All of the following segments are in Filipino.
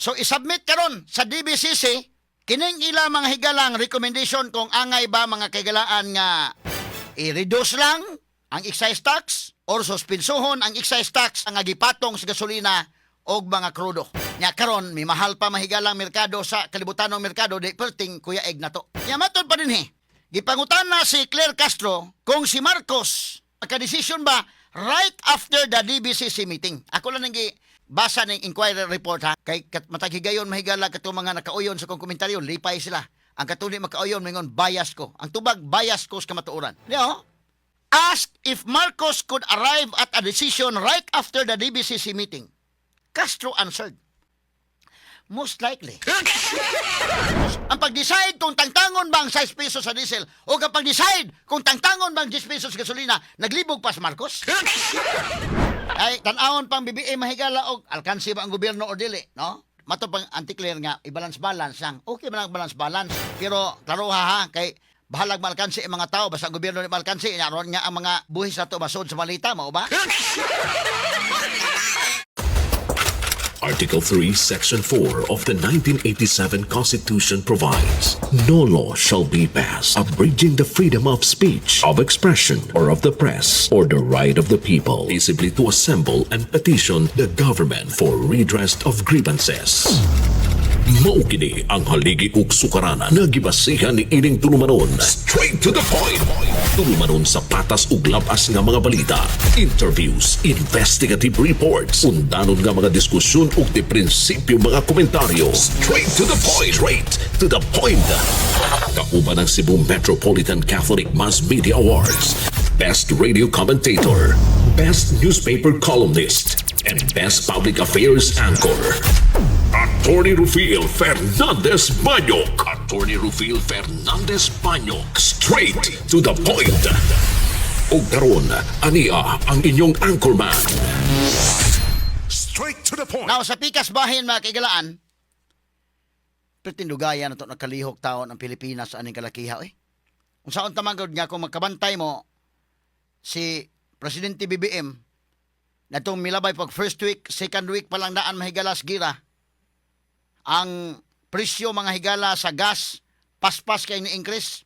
So isubmit karon sa DBCC kining ila mga higalang recommendation kung angay ba mga kagalaan nga i-reduce lang ang excise tax or suspensohon ang excise tax nga gipatong sa gasolina og mga krudo. Nya karon may mahal pa mahigalang merkado sa kalibutanong merkado di perting Kuya Eg na to. Nya matod pa dinhi. Gipangutan na si Claire Castro kung si Marcos naka-decision ba right after the DBCC meeting. Ako lang nang basa ng inquiry report ha. Kay mataghigayon mahigala katong mga nakauyon sa kong komentaryo, lipay sila. Ang katuni makauyon mingon bias ko. Ang tubag bias ko sa kamatuoran. Yo, asked if Marcos could arrive at a decision right after the DBCC meeting. Castro answered, most likely. Ang pag-decide kung tangtangon bang 6 pesos sa diesel o kapag decide kung tangtangon bang 10 pesos sa gasolina, naglibog pa si Marcos? Ay, tanawon pang BBM mahigala og alkansi ba ang gobyerno o dili, no? Mato pang anti-clear nga, i-balance-balance lang. Okay man ang balance-balance. Pero, klaro ha, kay bahalag malkansi ang mga tao, basta ang gobyerno ni malkansi, naroon nga ang mga buhis na to basod sa malita, mao ba? Article 3, Section 4 of the 1987 Constitution provides, no law shall be passed abridging the freedom of speech, of expression, or of the press, or the right of the people peaceably to assemble and petition the government for redress of grievances. Maukini ang haligi ug sukaranan nga gibasihan ni ining tulumanon. Straight to the point. Tulumanon sa patas ug labas nga mga balita, interviews, investigative reports, undanon nga mga diskusyon ug di prinsipyo mga komentaryo. Straight to the point. Straight to the point. Kauban ang Cebu Metropolitan Catholic Mass Media Awards, Best Radio Commentator, Best Newspaper Columnist, and Best Public Affairs Anchor. Attorney Rufil Fernandez Banyok. Attorney Rufil Fernandez Banyok. Straight to the point. O karon, ania ang inyong anchorman. Straight to the point. Now, sa pikas bahin mga kaigalaan, pretindugaya na ito nakalihok taon ang Pilipinas sa aning kalakiha. Kung saan tamagod nga kung magkabantay mo si Presidente BBM na itong milabay pag first week, second week pa lang daan mahigalas gira, ang presyo mga higala sa gas, paspas kay ni-increase.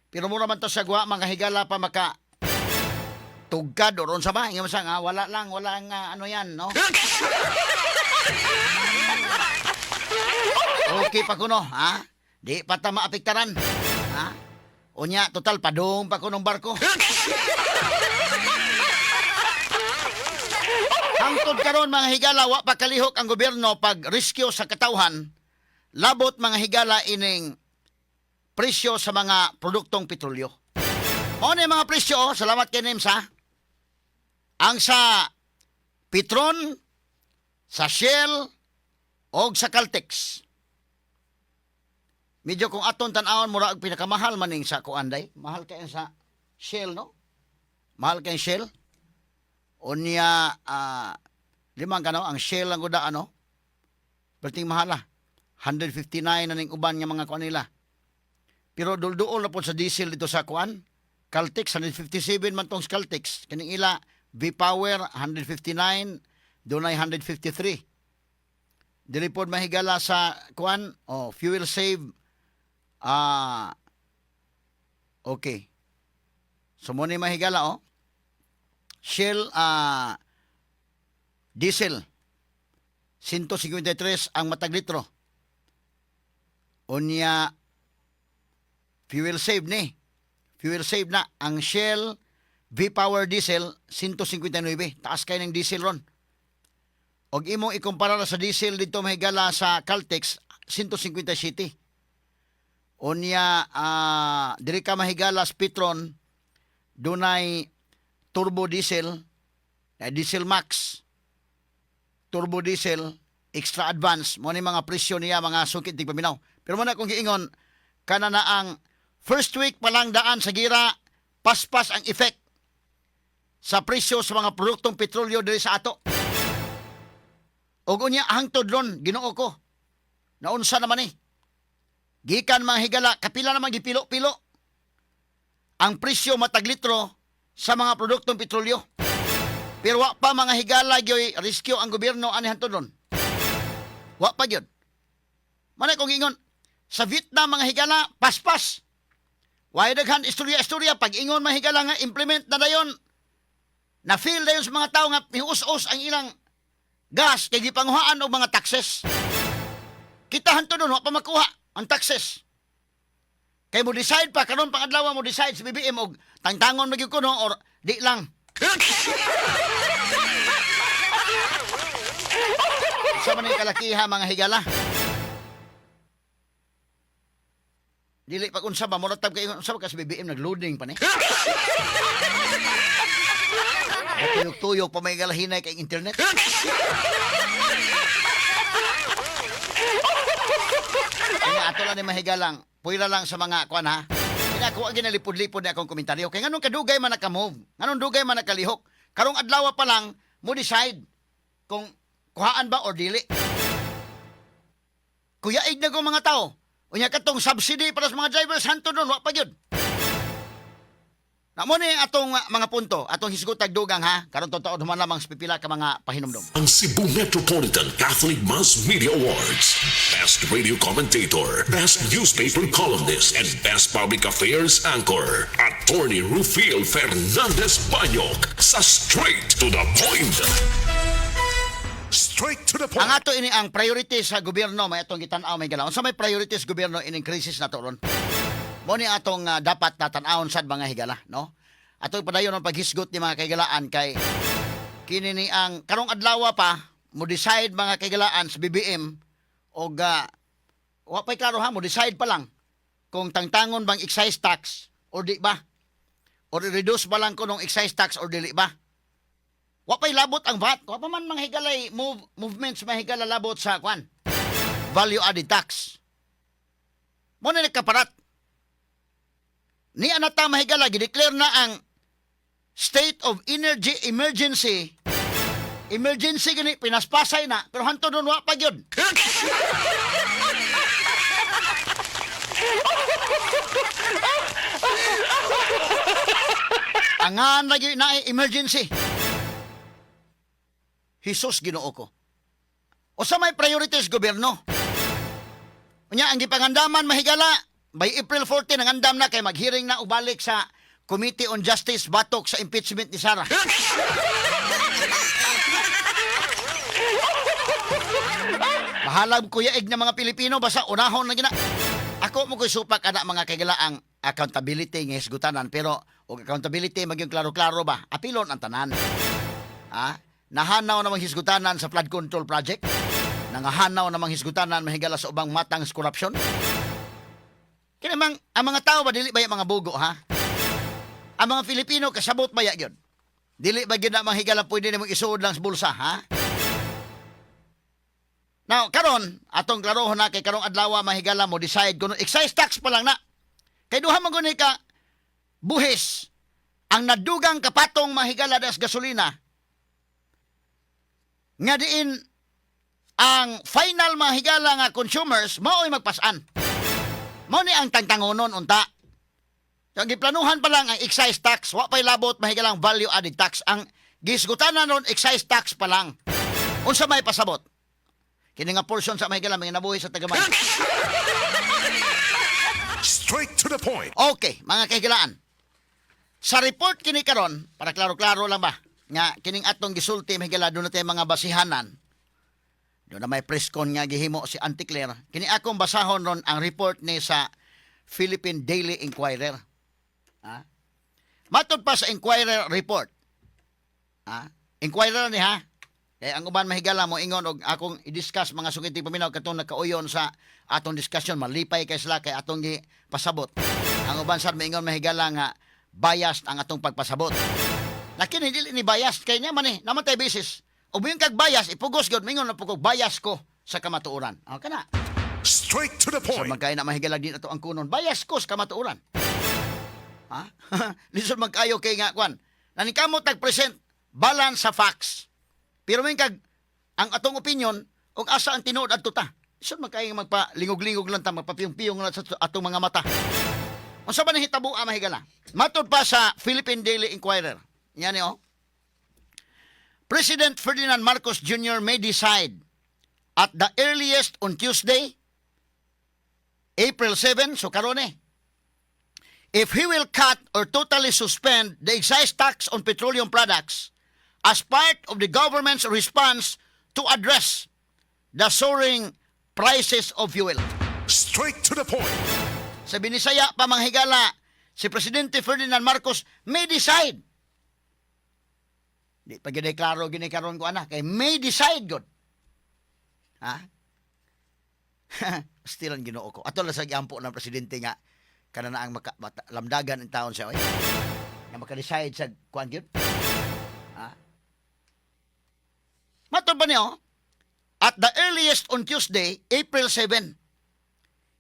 Pero mura man to sa gwa, mga higala pa maka tugkad o ron sa ba? Nga masang, wala lang ano yan, no? Okay pa kuno, ha? Di pa ta maapektaran, ha? Unya, total, padung pa kunong barko. Hangtod karon mga higala, wa pa kalihok ang gobyerno pag rescue sa katawhan, labot mga higala ining presyo sa mga produktong petrolyo. O na mga presyo, salamat kay Nemsa. Ang sa Petron, sa Shell, o sa Caltex. Medyo kung aton tan-awon mura ang pinakamahal maning sa kuanday. Mahal kayo sa Shell, no? Mahal kayo Shell. Unya, limang ka, no? Ang Shell lang kuda, ano? Berting mahala. 159 na ning uban nga mga kuan nila. Pero dulduol na po sa diesel dito sa kuan. Caltex, 157 man tong Caltex. Kaning ila, V-Power, 159. Doon ay 153. Dili po mahigala sa kuan, fuel save. Okay. So, muna mahigala, Shell, diesel, 153 ang matag litro. Unya, fuel save ni. Fuel save na. Ang Shell V-Power diesel, 159. Taas kayo ng diesel ron. Og imong ikumpara sa diesel dito mahigala sa Caltex, 157. Unya, diri ka mahigala sa Petron, dunay turbo diesel, diesel max, turbo diesel, extra advance, mo ni mga presyo niya, mga sungkit di paminaw. Pero muna kung giingon, kana na ang first week pa lang daan sa gira, paspas ang effect sa presyo sa mga produktong petrolyo diri sa ato. Og unya hangtod ron, Ginoo ko. Naunsa naman gikan mga higala, kapila naman gipilo-pilo ang presyo matag litro sa mga produktong petrolyo. Pero wa pa mga higala gyoy rescue ang gobyerno ani hangtod ron. Wa pa gyud. Manay kong ingon, sa Vietnam mga higala, paspas. Why daghan istorya-istorya, pag ingon mga higala nga, implement na dayon, na feel dayon sa mga tao nga, mius-us ang ilang gas, kay gipanguhaan og mga taxes. Kita hanto nun, wa pa makuha ang taxes. Kay mo decide pa, karon pang adlaw mo decide sa BBM og tangtangon magyud kuno or di lang. Sa man yung kalakiha mga higala. Dili pag unsa ba muratag kay unsa ba ka sa BBM nagloading pa ni. Tuyok-tuyok pa may galahinay kay internet. Kaya ato lang ni mahigalang, puwira lang sa mga kuan ha. Kaya ako ginalipod-lipod na akong komentaryo. Kaya nganong kadugay man nakamove, nganong dugay man nakalihok. Karong adlaw pa lang mo decide kung kuhaan ba or dili. Kuyaig na ko mga tao. Unya katong subsidy para sa mga drivers hanto doon wa pa gyud. Na mo ni atong mga punto, atong hisgotag dugang ha. Karon totoo duman lamang sa pipila ka mga pahinomdom. Ang Cebu Metropolitan Catholic Mass Media Awards. Best Radio Commentator, Best Newspaper Columnist, and Best Public Affairs Anchor. Attorney Rufiel Fernandez Banyok sa Straight to the Point. Straight to the Ang ato ini ang priorities sa gobyerno, may atong gitan-aw may galaw. Sa may priorities gobyerno ining krisis na to ron. Mo ni atong dapat natan-awon sad mga higala, no? Atong padayon ang paghisgot ni mga kaigalaan kay kini ni ang karong adlaw pa mo decide mga kaigalaan sa BBM og wa pay klaro ha mo decide pa lang kung tangtangon bang excise tax or di ba? Or reduce ba lang ko ng excise tax or dili ba? Wa pay labot ang VAT. Wa pa man mga higalay movements mga higala labot sa kwan. Value added tax. Mo na nagkaparat. Ni anata mahigala gideclare na ang state of energy emergency. Emergency gani pinaspasay na pero hanto doon wa pa gyud. Angan lagi na emergency. Hisos Ginoo ko. O sa may priorities gobyerno. Unya ang gipangandaman mahigala by April 14 ang andam na kay maghearing na ubalik sa Committee on Justice batok sa impeachment ni Sara. Mahalag kuyaig na mga Pilipino basta unahon na gina. Ako mo ko'y supak ana mga kagalaang accountability ng hisgutanan pero og accountability magyong klaro-klaro ba apilon ang tanan. Ha? Nahanaw namang hisgutanan sa flood control project. Nangahanaw namang hisgutanan mahigala sa ubang matang sa korupsyon. Kinamang ang mga tao ba dili ba yung mga bugo ha? Ang mga Filipino kasabot ba yun? Dili ba yun na mahigala pwede namang isuod lang sa bulsa ha? Now, karon atong klarohon na kay karong adlaw mahigala mo decide kung excise tax pa lang na. Kay duha man guni ka buhis ang nadugang kapatong mahigala das gasolina. Nga diin ang final mahigala nga consumers mao'y magpasan. Mao ni ang tangtangonon unta. Ang giplanuhan pa lang ang excise tax, wa pay labot mahigalang value added tax. Ang gisgutanan ron excise tax pa lang. Unsa may pasabot? Kini nga portion sa mahigalang mga nabuhi sa Tagamay. Straight to the point. Okay, mga kahigalaan. Sa report kini karon, para klaro-klaro lang ba? Nga kining atong gisulti mahigala doon natin mga basihanan. Doon na may press con nga gihimo si Auntie Claire. Kini akong basahon ron ang report ni sa Philippine Daily Inquirer. Ha? Matod pa sa Inquirer report. Ha? Inquirer ni ha? Kaya ang uban mahigala mo ingon og akong i-discuss mga sukiting paminaw katong nakauyon sa atong discussion malipay kay sila kay atong gi pasabot. Ang uban sad maingon mahigala nga biased ang atong pagpasabot. Lakin hindi ni bias kay niya man naman tay basis. O yung kag bias ipugos gyud mingon na pugog bias ko sa kamatuoran. O kana. Straight to the So point. magkay na mahigalag din ato ang kunon. Bias ko sa kamatuoran. Ha? Lisod magkayo kay nga kwan. Nanikamo tag-present balance sa facts. Pero may kag ang atong opinion ug asa ang tinuod adto ta. Lisod magkay magpalingog-lingog lang ta magpapiyong-piyong lang sa atong mga mata. Unsa ba nahitabo mahigala? Matod pa sa Philippine Daily Inquirer. Yan oh. President Ferdinand Marcos Jr. may decide at the earliest on Tuesday April 7, so karon eh. If he will cut or totally suspend the excise tax on petroleum products as part of the government's response to address the soaring prices of fuel. Straight to the point. Sa Binisaya, pamanghigala, si Presidente Ferdinand Marcos may decide. Di pa gideklaro ginikaron ko anak, kay may decide god. Ha? Still ang Ginoo ko. Ato lang sa giampo ng presidente nga kana na ang lamdagan ang taon siya oy. Nga maka-decide sa kuan gyud. Ha? Matod ba niyo? At the earliest on Tuesday, April 7,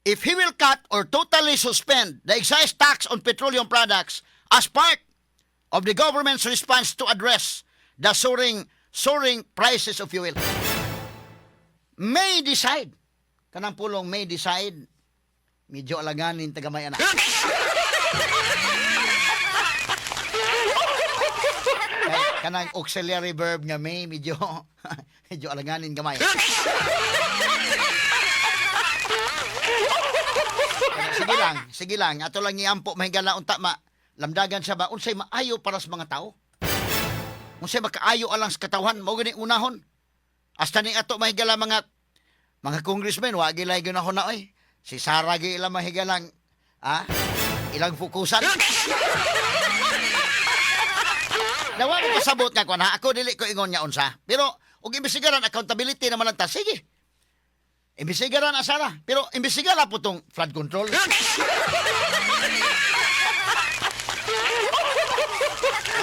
if he will cut or totally suspend the excise tax on petroleum products as part of the government's response to address the soaring prices of fuel. May decide. Kanang pulong may decide. Medyo alanganin tagamay anak. Kanang auxiliary verb nga may medyo alanganin gamay. Sige lang. Ato lang iampo mahigala unta lamdagan siya ba unsay maayo para sa mga tao. Unsay makaayo alang sa katawan mao gani unahon. Hasta ni ato mahigala mga congressmen wa gilay gunahon na oy. Si Sara gi ilang mahigalang ilang fokusan. Dawa ko pasabot nga kuan ha. Ako dili ko ingon nya unsa. Pero og imbestigaran accountability naman lang ta. Sige. Imbestigaran na Sara. Pero imbestigara po tong flood control.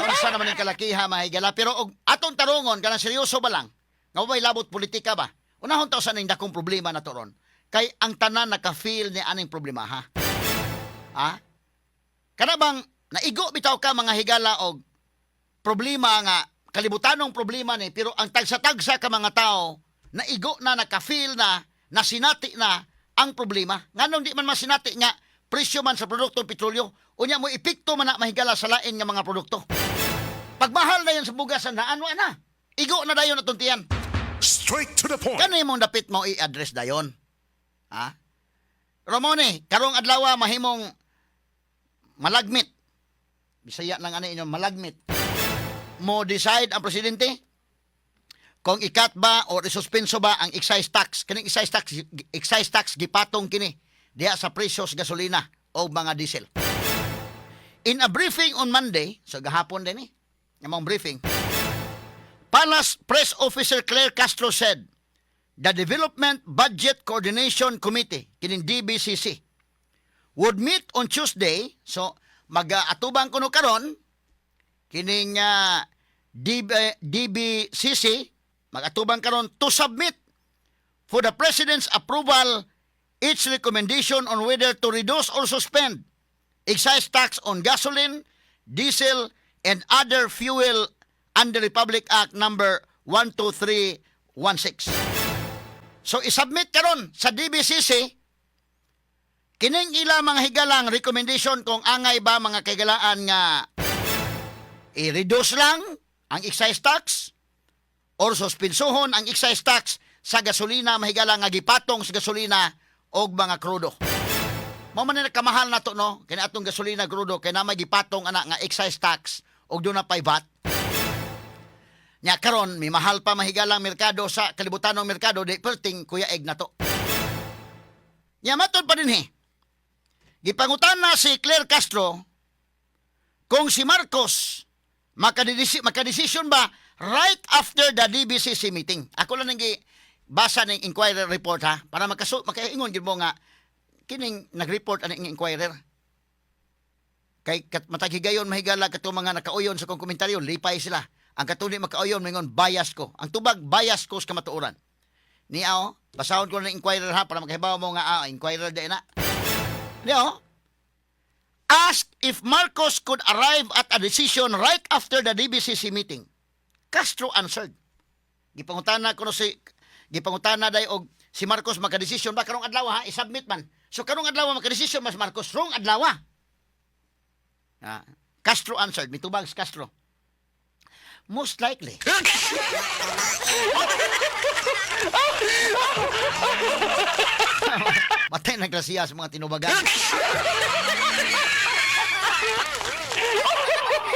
Unsa naman yung kalakiha mahigala. Pero og atong tarungon kanang seryoso ba lang? Nga may labot politika ba? Unahon taw sa ning dakong problema na to ron. Kay ang tanan naka-feel ni aning problema ha. Ha? Kana bang naigo bitaw ka mga higala og problema nga kalibutanong problema ni pero ang tagsa-tagsa ka mga tao naigo na naka-feel na nasinati na ang problema. Nganong di man masinati nga presyo man sa produktong petrolyo unya mo epekto man na mahigala sa lain nga mga produkto. Pagmahal na yan sa bugasan na ano na. Igo na dayon atong tiyan. Straight to the point. Kano imong dapit mo i-address dayon? Ha? Ramone, karong adlaw mahimong malagmit. Bisaya lang ano inyong malagmit. Mo decide ang presidente kung ikat ba o isuspenso ba ang excise tax. Kining excise tax gipatong kini diha sa presyo sa gasolina o mga diesel. In a briefing on Monday, so gahapon din among briefing, Palace Press Officer Claire Castro said, the Development Budget Coordination Committee, kining DBCC, would meet on Tuesday, so mag-atubang kuno karon kining DBCC, mag-atubang karon to submit for the President's approval its recommendation on whether to reduce or suspend excise tax on gasoline, diesel, and other fuel under Republic Act number 12316. So isubmit karon sa DBCC kining ila mga higalang recommendation kung angay ba mga kagalaan nga i-reduce lang ang excise tax or suspensohon ang excise tax sa gasolina mahigala nga gipatong sa gasolina og mga krudo. Mao man ni kamahal nato no kini atong gasolina krudo kay na may gipatong ana nga excise tax og do na pay VAT. Nya karon may mahal pa mahigalang merkado sa kalibutanong merkado di perting kuya egg na to. Nya matod pa dinhi. Gipangutan na si Claire Castro kung si Marcos makadesisyon ba right after the DBCC meeting. Ako lang nang basa ng inquirer report ha para makaingon gid mo nga kining nag-report ang inquirer. Kay matagigayon mahigala kato mga nakauyon sa kong komentaryo lipay sila. Ang katuli makauyon mingon bias ko. Ang tubag bias ko sa kamatuoran. Niya basahon ko ng inquirer ha para makahibaw mo nga inquirer di na. Niya ask if Marcos could arrive at a decision right after the DBCC meeting. Castro answered. Gipangutana day og si Marcos makadesisyon ba karong adlaw ha i-submit man. So karong adlaw makadesisyon mas Marcos rong adlaw. Castro answered. Mitubag si Castro. Most likely. patay na klasiya sa mga tinubagan.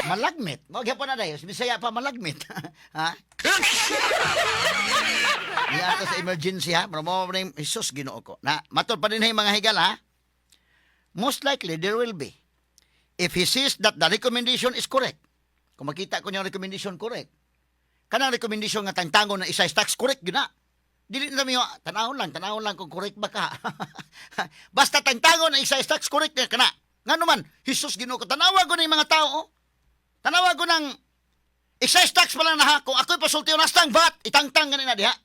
Malagmit. Magyapon na dayo. Bisaya pa malagmit. Ha? Di ato sa emergency ha. Pero mo na yung Jesus Ginoo ko. Na matod pa din yung mga higala ha. Most likely there will be. If he sees that the recommendation is correct. Kung makita ko yung recommendation correct. Kanang recommendation nga tangtangon na excise tax correct yun na. Dili na mi tanawon lang kung correct ba ka. Basta tangtangon na excise tax correct na kana. Ngano man, Jesus Ginoo ko tanawa ko ng mga tao. Oh. Tanawa ko ng excise tax pa lang na ha. Kung ako'y pasulti yung nastang VAT, itangtang ganun na diha.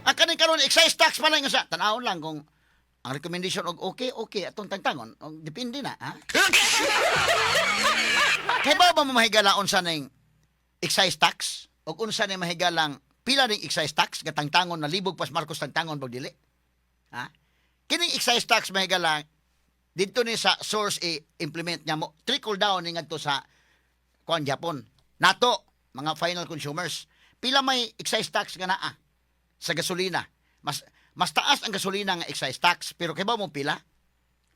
Ang kanin karon excise tax pa lang sa tanawon lang kung ang recommendation og okay atong tangtangon. Depende na ha. Kaya ba mamahigalaon sa ning excise tax? O unsa ni mahigalang pila ning excise tax katangtangon na libog pas Marcos tangtangon pag dili? Ha? Kining excise tax mahigalang dito ni sa source i-implement niya mo trickle down ni ngadto sa kuan Japon. Nato mga final consumers. Pila may excise tax nga naa sa gasolina. Mas taas ang gasolina nga excise tax pero kay ba mo pila?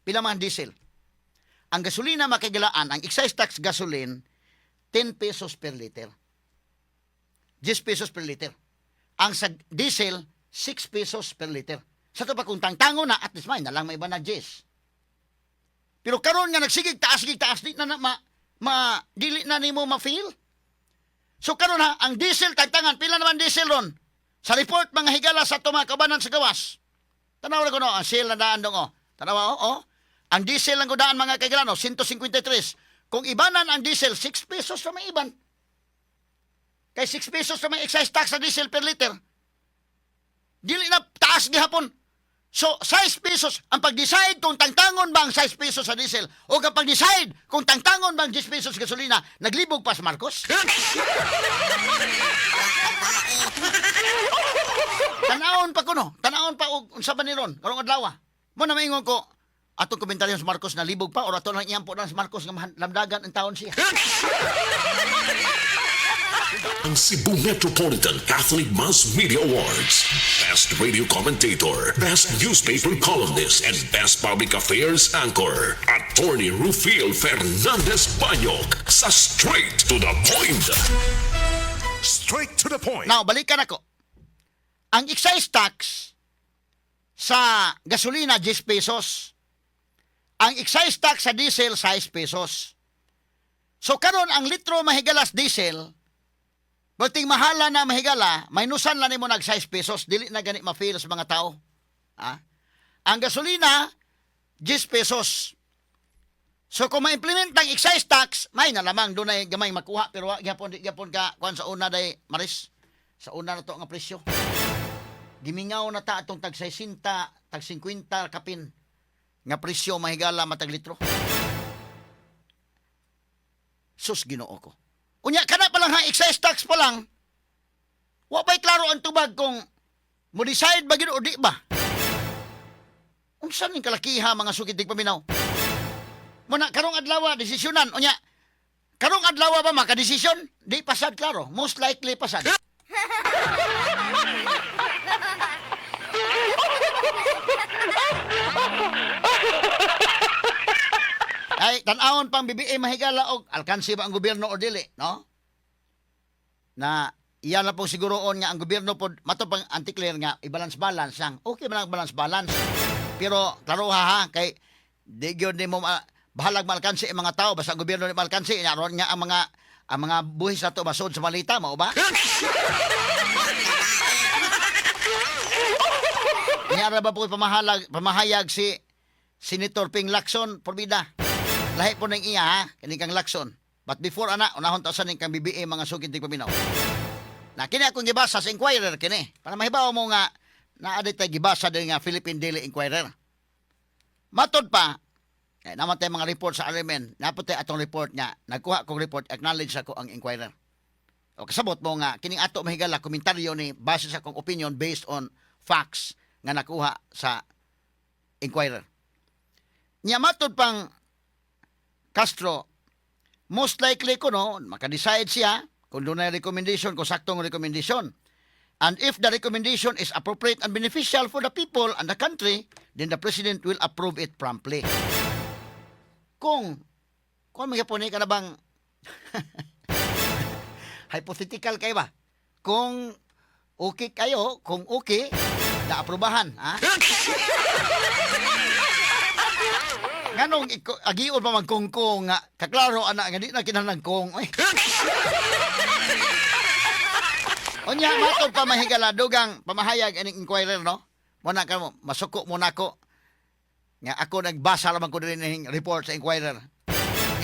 Pila man diesel. Ang gasolina makigalaan ang excise tax gasoline 10 pesos per liter. 10 pesos per liter. Ang sa diesel, 6 pesos per liter. Sa to pa kung tangtango na, at least may na lang may iba na 10. Pero karon nga nagsigig taas, di na dili na nimo ma-feel. So karon ha, ang diesel tangtangan, pila naman diesel ron? Sa report mga higala sa mga kabanan sa gawas. Tanaw ko no, ang sale na daan dong Tanawa Ang diesel lang daan mga kaigalano, 153. Kung ibanan ang diesel, 6 pesos na may iban. Kay 6 pesos na may excise tax sa diesel per liter. Dili na taas gihapon. So, 6 pesos ang pag-decide kung tangtangon ba ang 6 pesos sa diesel o kapag decide kung tangtangon ba ang 10 pesos gasolina, naglibog pa sa Marcos. Tanawon pa ko no. Tanawon pa og unsa ba ni ron? Karong adlaw. Mo na maingon ko atong komentaryo sa Marcos na libog pa o ato lang iyang po na sa Marcos nga lamdagan ang taon siya. Ang Cebu Metropolitan Catholic Mass Media Awards. Best Radio Commentator, Best Newspaper Columnist, and Best Public Affairs Anchor. Attorney Rufil Fernandez Banyok sa Straight to the Point. Straight to the point. Now, balikan ako. Ang excise tax sa gasolina 10 pesos. Ang excise tax sa diesel 6 pesos. So karon ang litro mahigalas diesel, buting mahala na mahigala, minusan lang nimo nag 6 pesos, dili na gani ma-feel sa mga tao. Ha? Ang gasolina 10 pesos. So kung ma-implement ang excise tax, may na lamang doon ay gamay makuha pero gyapon ka kuan sa una day Maris. Sa una na to nga presyo. Gimingaw na ta atong tag 60, tag 50 kapin nga presyo mahigala matag litro. Sus Ginoo ko. Unya kana pa lang ha excise tax pa lang. Wa pa'y klaro ang tubag kung mo decide ba gid o di ba? Unsa ning kalakiha mga sukitig paminaw? Muna karong adlaw desisyonan unya. Karong adlaw ba makadesisyon? Di pasad klaro. Most likely pasad. Ay, tanawon pang BBM mahigala og alkansi ba ang gobyerno o dili, no? Na iyan na po siguroon nga ang gobyerno po mato pang anti-clear nga i-balance lang. Okay man ang balance. Pero klaro ha kay di gyud nimo bahalag malkansi ang mga tao basta ang gobyerno ni malkansi naron nga ang mga buhis nato masud sa malita mao ba? Nyara ba po pamahayag si Senator Ping Lacson Porbida. Lahi po ng iya ha, kini kang Lacson. But before ana, unahon ta sa ning kang BBM mga sukintig paminaw. Na kini akong gibasa sa Inquirer kini. Para mahibaw mo nga naaday tay gibasa din nga Philippine Daily Inquirer. Matod pa, naman tayo mga report sa RMN, naputay atong report nga, nagkuha kong report, acknowledge ako ang Inquirer. O kasabot mo nga, kining ato mahigala komentaryo ni base sa akong opinion based on facts nga nakuha sa Inquirer. Nya matod pang Castro, most likely ko no, makadecide siya kung doon na recommendation, kung saktong recommendation. And if the recommendation is appropriate and beneficial for the people and the country, then the President will approve it promptly. Kung may hapon ka na bang hypothetical kayo ba? Kung okay kayo, kung okay, na-aprobahan, ha? Nganong agion pa man kung nga kaklaro ana nga di na kinahanglan kung oy. Onya matod pa mahigala dugang pamahayag ining inquirer no. Muna ka mo masuko mo nako. Nga ako nagbasa lamang ko din ning report sa inquirer.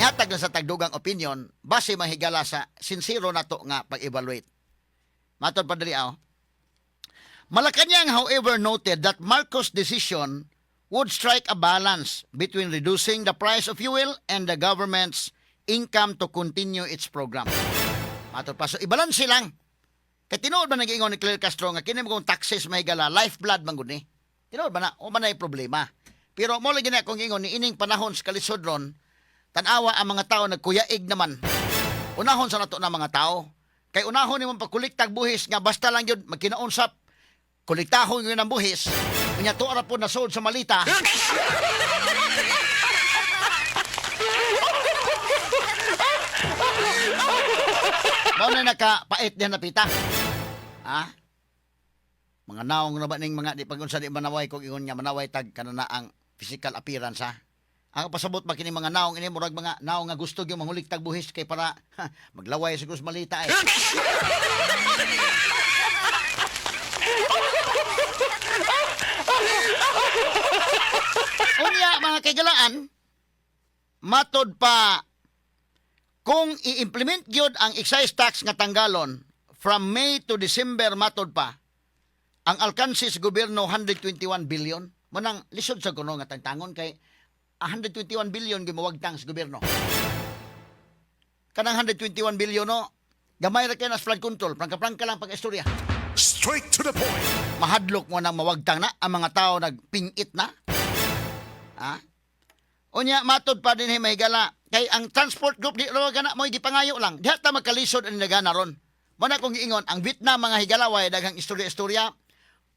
Ihatag na sa tagdugang opinion base mahigala sa sincero nato nga pag-evaluate. Matod pa diri aw. Malacanang however noted that Marcos' decision would strike a balance between reducing the price of fuel and the government's income to continue its program. Matod pa so ibalanse lang. Kay tinuod ba nag-ingon ni Claire Castro nga kini mong taxes mahigala lifeblood man gud ni. Tinuod ba na o man ay problema. Pero mo lagi na akong ingon ni ining panahon sa kalisod ron tan-awa ang mga tao nagkuyaig naman. Unahon sa nato na mga tao. Kay unahon ni mong pagkuliktag buhis nga basta lang yun magkinausap kuliktahon yun ang buhis. Kanya to ara po nasod sa malita. Mao na nakapait din napita. Ha? Mga naong na ba ning mga di pagunsa di manaway kung ingon nga manaway tag kanana ang physical appearance ha. Ang pasabot ba kini mga naong ini murag mga naong nga gusto gyud manguliktag buhis kay para maglaway sa gus malita eh. Unya mga kaigalaan, matod pa kung i-implement gyud ang excise tax nga tanggalon from May to December matod pa ang alkanse sa gobyerno 121 billion manang lisod sa kuno nga tangtangon kay 121 billion gimawagtang sa gobyerno. Kanang 121 billion no gamay ra kay nas flood control prangka lang pag-istorya. Straight to the point. Mahadlok mo nang mawagtang na ang mga tao nagpingit na. Ha? Unya matod pa din mahigala kay ang transport group di raw kana mo gipangayo lang. Diha ta magkalisod ang nagana ron. Mo na kong giingon ang Vietnam mga higalaway daghang istorya-istorya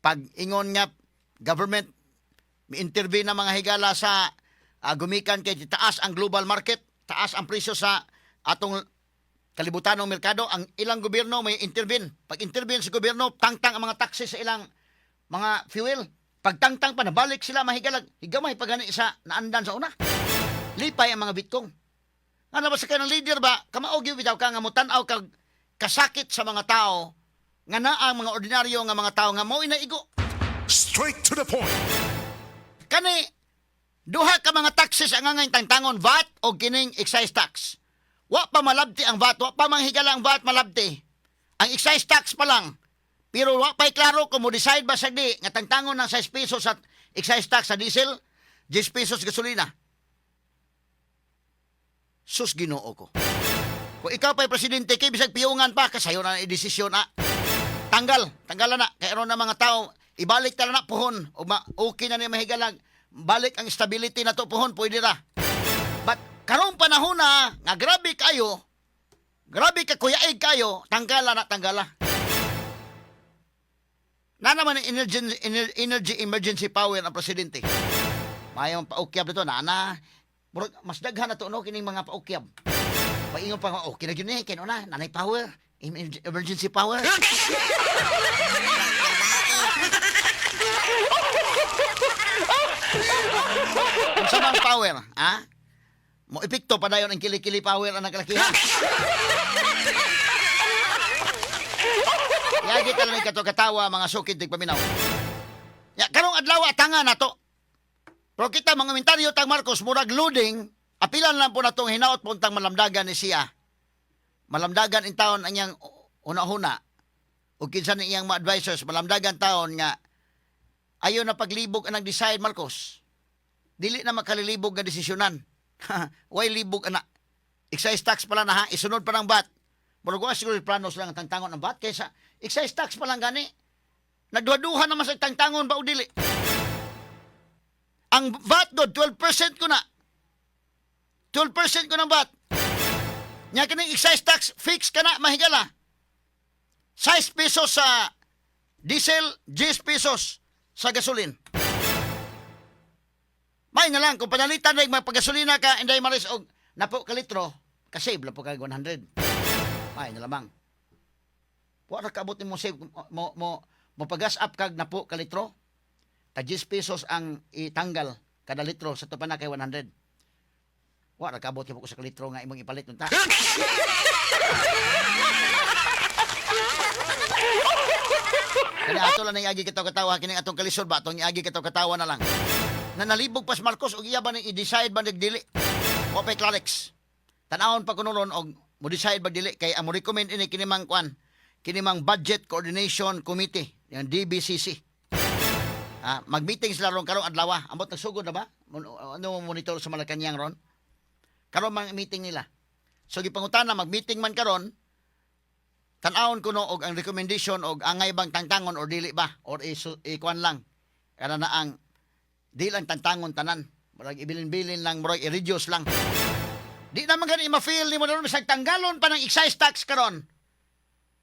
pag ingon nga government mi-intervene na mga higala sa gumikan kay taas ang global market, taas ang presyo sa atong kalibutanong merkado, ang ilang gobyerno may intervene. Pag intervene sa gobyerno, tangtang ang mga taxes sa ilang mga fuel. Pag tangtang pa, nabalik sila mahigalag. Higamay pag gani sa naandan sa una. Lipay ang mga bitkong. Ano ba sa kanang leader ba, kamaog yung bitaw ka nga mutanaw kag kasakit sa mga tao, nga na ang mga ordinaryo nga mga tao nga mo inaigo. Straight to the point. Kani, duha ka mga taxes ang angay tangtangon, VAT o kining excise tax. Wa pa malabti ang VAT, wa pa manghigala ang VAT malabti. Ang excise tax pa lang. Pero wa pa'y klaro kung mo decide ba sagdi nga tangtangon ng 6 pesos at excise tax sa diesel, 10 pesos gasolina. Sus Ginoo ko. Kung ikaw pa'y presidente, kay bisag piyungan pa, kasayo na ang desisyon na. Tanggalan na. Kaya ron na mga tao, ibalik tala na puhon. O okay na niya mahigalag. Balik ang stability na to puhon, pwede na. But karong panahon na, nga grabe ka kuyaig kayo, tanggala na tanggala. Na naman ang energy emergency power ng presidente. Mayroong paukyab dito, mas daghan na to, no, kining mga paukyab. Paingon pa, okay na yun eh, kino na, nanay power, emergency power. Kung sa mga power, ha? Mo epekto pa dayon ang kili-kili power ang nagkalakihan. Lagi ka lang katawa mga sukid tigpaminaw. Ya, karong adlaw atanga na to. Pero kita mga komentaryo tang Marcos murag loading, apilan lang po na tong hinaot puntang malamdagan ni siya. Malamdagan in taon ang iyang una-huna. O kinsa ni iyang mga advisors, malamdagan taon nga ayaw na paglibog ang nag-decide Marcos. Dili na makalilibog nga desisyonan. Why libog ana? Excise tax pala na ha, isunod pa ng VAT. Murag wa siguro planos lang ang tangtangon ng VAT kaysa excise tax pa lang gani. Nagduha-duha naman sa tangtangon ba o dili? Ang VAT do 12% ko na. 12% ko ng VAT. Nya kining excise tax fix ka na mahigala. 6 pesos sa diesel 10 pesos sa gasolin. May na lang kung panalitan na magpagasolina ka inday maris og napo ka litro, kasave lang po ka 100. May na lamang. Wala ka abot mo save mo pagas up kag napo ka litro. Ta 10 pesos ang itanggal kada litro sa tupa na kay 100. Wala ka abot mo ko sa litro nga imong ipalit unta. Kani ato lang iagi kitaw katawa kini atong kalisod ba atong iagi kitaw katawa na lang. Na nalibog pas Marcos og iya ba ni i-decide ba nagdili? O pay Clarix. Tanawon pa kuno ron og mo decide ba dili kay amo recommend ini kinimang kwan. Kinimang Budget Coordination Committee, yung DBCC. Mag-meeting sila ron karong adlaw. Ambot nagsugod na ba? Ano monitor sa Malacañang ron? Karon mang meeting nila. So gipangutana mag-meeting man karon. Tan-awon kuno og ang recommendation og angay bang tangtangon or dili ba or ikuan lang. Kana na ang di lang tangtangon tanan. Murag ibilin-bilin lang, murag i-reduce lang. Di naman gani ma-feel ni mo na bisag tanggalon pa ng excise tax karon.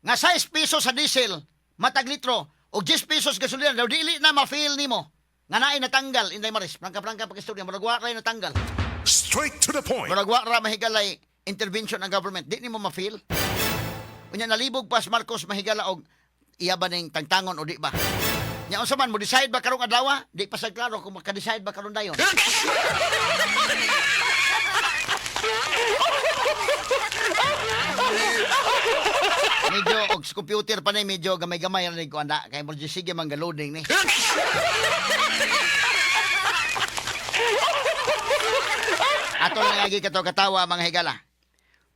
Nga 6 pesos sa diesel, matag litro, o 10 pesos gasolina, daw dili na ma-feel nimo. Nga naay natanggal, inday maris, prangka-prangka pag-istorya, murag wa ra natanggal. Straight to the point. Murag wa ra mahigalay intervention ng government, di nimo ma-feel. Unya nalibog pas Marcos mahigala og iya ba ning tangtangon o di ba? Nya unsa man mo decide ba karong adlaw? Di pa sad klaro kung maka-decide ba karon dayon. Medyo og sa computer pa ni medyo gamay-gamay ra ni ko anda kay mo sige man loading ni. Ato lang lagi katawa mga higala.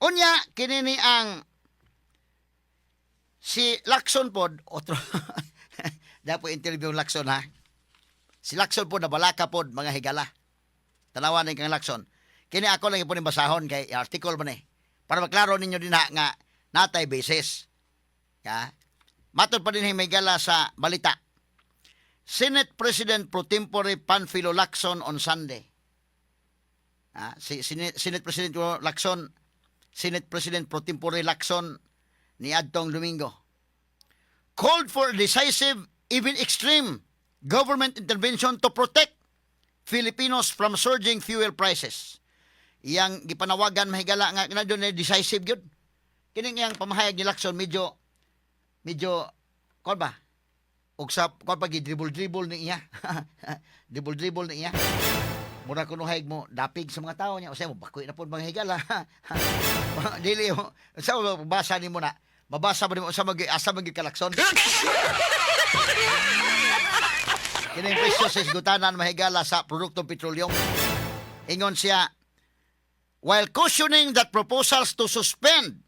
Unya kini ni ang si Lacson pod otro dapo interview Lacson ha. Si Lacson pod na balaka pod mga higala. Tanawan ni kang Lacson. Kini ako lang ipon basahon kay article ba ni. Para maklaro ninyo din nga natay basis. Ya. Matod pa din may gala sa balita. Senate President pro tempore Panfilo Lacson on Sunday. Si Senate President Lacson, Senate President pro tempore Lacson ni adtong Domingo called for decisive, even extreme government intervention to protect Filipinos from surging fuel prices. Iyang gipanawagan mahigala nga kinadyo na decisive gyud. Kining iyang pamahayag ni Lacson medyo kon ba? Og sa kon pag dribble ni iya. dribble ni iya. Mura kuno hayag mo dapig sa mga tao niya. O say mo bakoy na pud mga higala. Dili mo sa basa nimo na. Mabasa ba nimo sa asa ka Lacson? Kining presyo sa isgutanan mahigala sa produktong petroleum. Ingon siya, while cautioning that proposals to suspend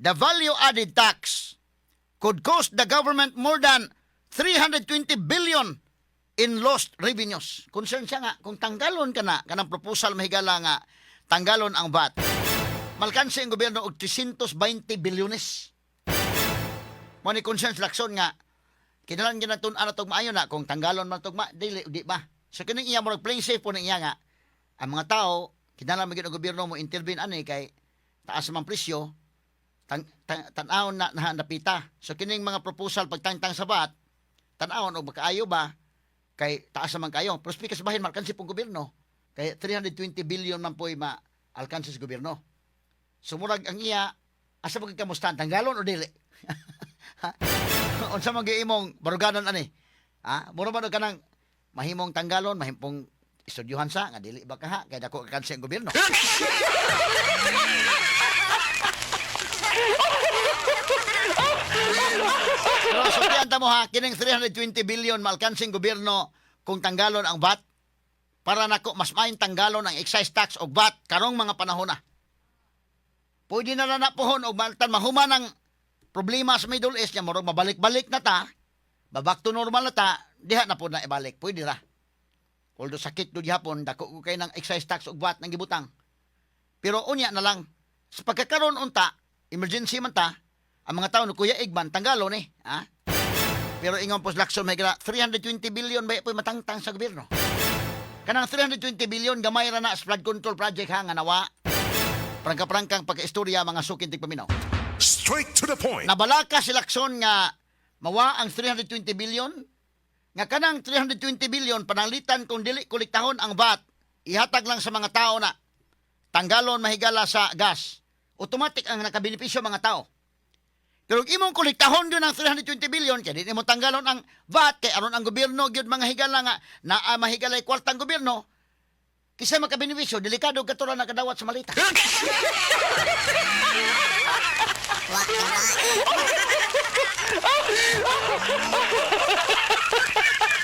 the value-added tax could cost the government more than 320 billion in lost revenues. Concern siya nga, kung tanggalon ka na, kanang proposal mahigala nga, tanggalon ang VAT, malkansi ang gobyerno og 320 bilyones. Mo ni concern sa Lacson nga, kinalang ginatun ana tog maayo na, kung tanggalon man tog dili, di ba? So kining iya mo playing safe po na iya nga, ang mga tao, kinalang magiging ang gobyerno mo intervene ani kay taas man presyo, tan-awon na napita. So kining mga proposal pagtangtang sa VAT, tan-awon og makaayo ba kay taas man kayo. Pero speaker sa bahin malkansi pong gobyerno. Kay 320 billion man po'y ma-alkansi sa gobyerno. Sumurag ang iya, asa mo kamustan, tanggalon o dili? Unsa man giimong baruganon ani? Mura man ka nang mahimong tanggalon, mahimong istudyuhan sa nga dili ba ka ha kay dako ka kansi ang gobyerno. Pero sutian ta mo ha, kining 320 billion malkansing gobyerno kung tanggalon ang VAT para nako mas maayong tanggalon ang excise tax o VAT karong mga panahon na. Pwede na na pohon o maltan mahuman ang problema sa Middle East niya, morong mabalik-balik na ta, babak to normal na ta, diha na po na ibalik. Pwede ra. Although sakit do gihapon, dako ko kay ng excise tax o VAT ng gibutang. Pero unya na lang, sa pagkakaroon unta, emergency man ta, ang mga tao no kuya igman, tanggalo ni. Pero ingon po sa Lacson, may 320 billion ba po matangtang sa gobyerno. Kanang 320 billion, gamay ra na sa flood control project ha, nga nawa. Prangka-prangkang pagka-istorya mga sukin tigpaminaw. Straight to the point. Nabalaka si Lacson nga mawa ang 320 billion, nga kanang 320 billion pananglitan kung dili kolektahon ang VAT, ihatag lang sa mga tao na tanggalon mahigala sa gas. Automatic ang nakabenepisyo mga tao. Pero kung imong kolektahon yun ang 320 billion, kaya di mo tanggalon ang VAT, kaya aron ang gobyerno, yun mga higala nga, na mahigalay kwartang gobyerno, kisay makabenepisyo, delikado katulad na kadawat sa malita.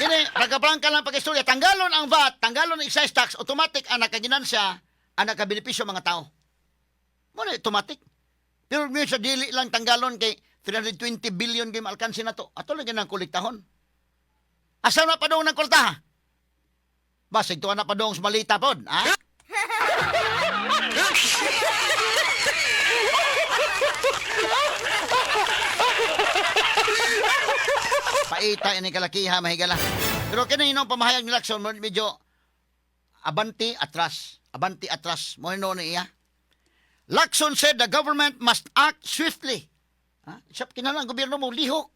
Kini, pagkaprangka lang pag-istorya, tanggalon ang VAT, tanggalon ang excise tax, automatic ang nakaginansya, ang nakabenepisyo mga tao. Muna, automatic. Pero sa dili lang tanggalon kay 320 billion kay maalkansi na to. Ato lang ang kolektahon. Asa na pa doon ng kwarta? Basig to na pa doon sa malita pod, ha? Paita ini kalakiha mahigala. Pero kanino pamahayag ni Lacson medyo abanti atras. Abanti atras. Mo no niya. Lacson said the government must act swiftly. Isap kinalang gobyerno mo lihok.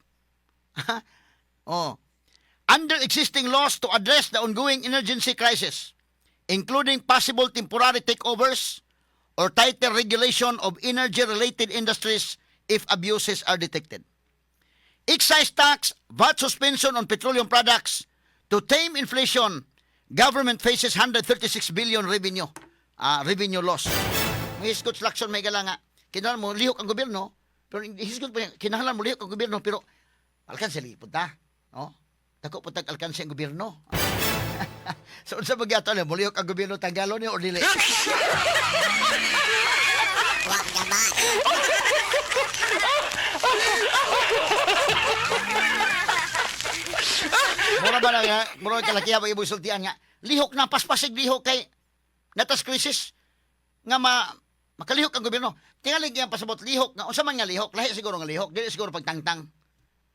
Under existing laws to address the ongoing emergency crisis, including possible temporary takeovers or tighter regulation of energy-related industries if abuses are detected. Excise tax, VAT suspension on petroleum products, to tame inflation, government faces 136 billion revenue loss. May hisgot Lacson may gala nga. Kinahanglan mo lihok ang gobyerno, pero hisgot pa kinahanglan mo lihok ang gobyerno, pero alkansi lipod ta. No? Dako po tag alkansi ang gobyerno. So unsa ba gyud mo lihok ang gobyerno tanggalon ni or dili? Mura ba na nga, mura kalakiha ba ibang sultian nga, lihok na, paspasig lihok kay natas krisis nga makalihok ang gobyerno. Tingalig yan pasabot lihok nga, unsa man nga lihok, lahi siguro nga lihok, dili siguro pagtangtang.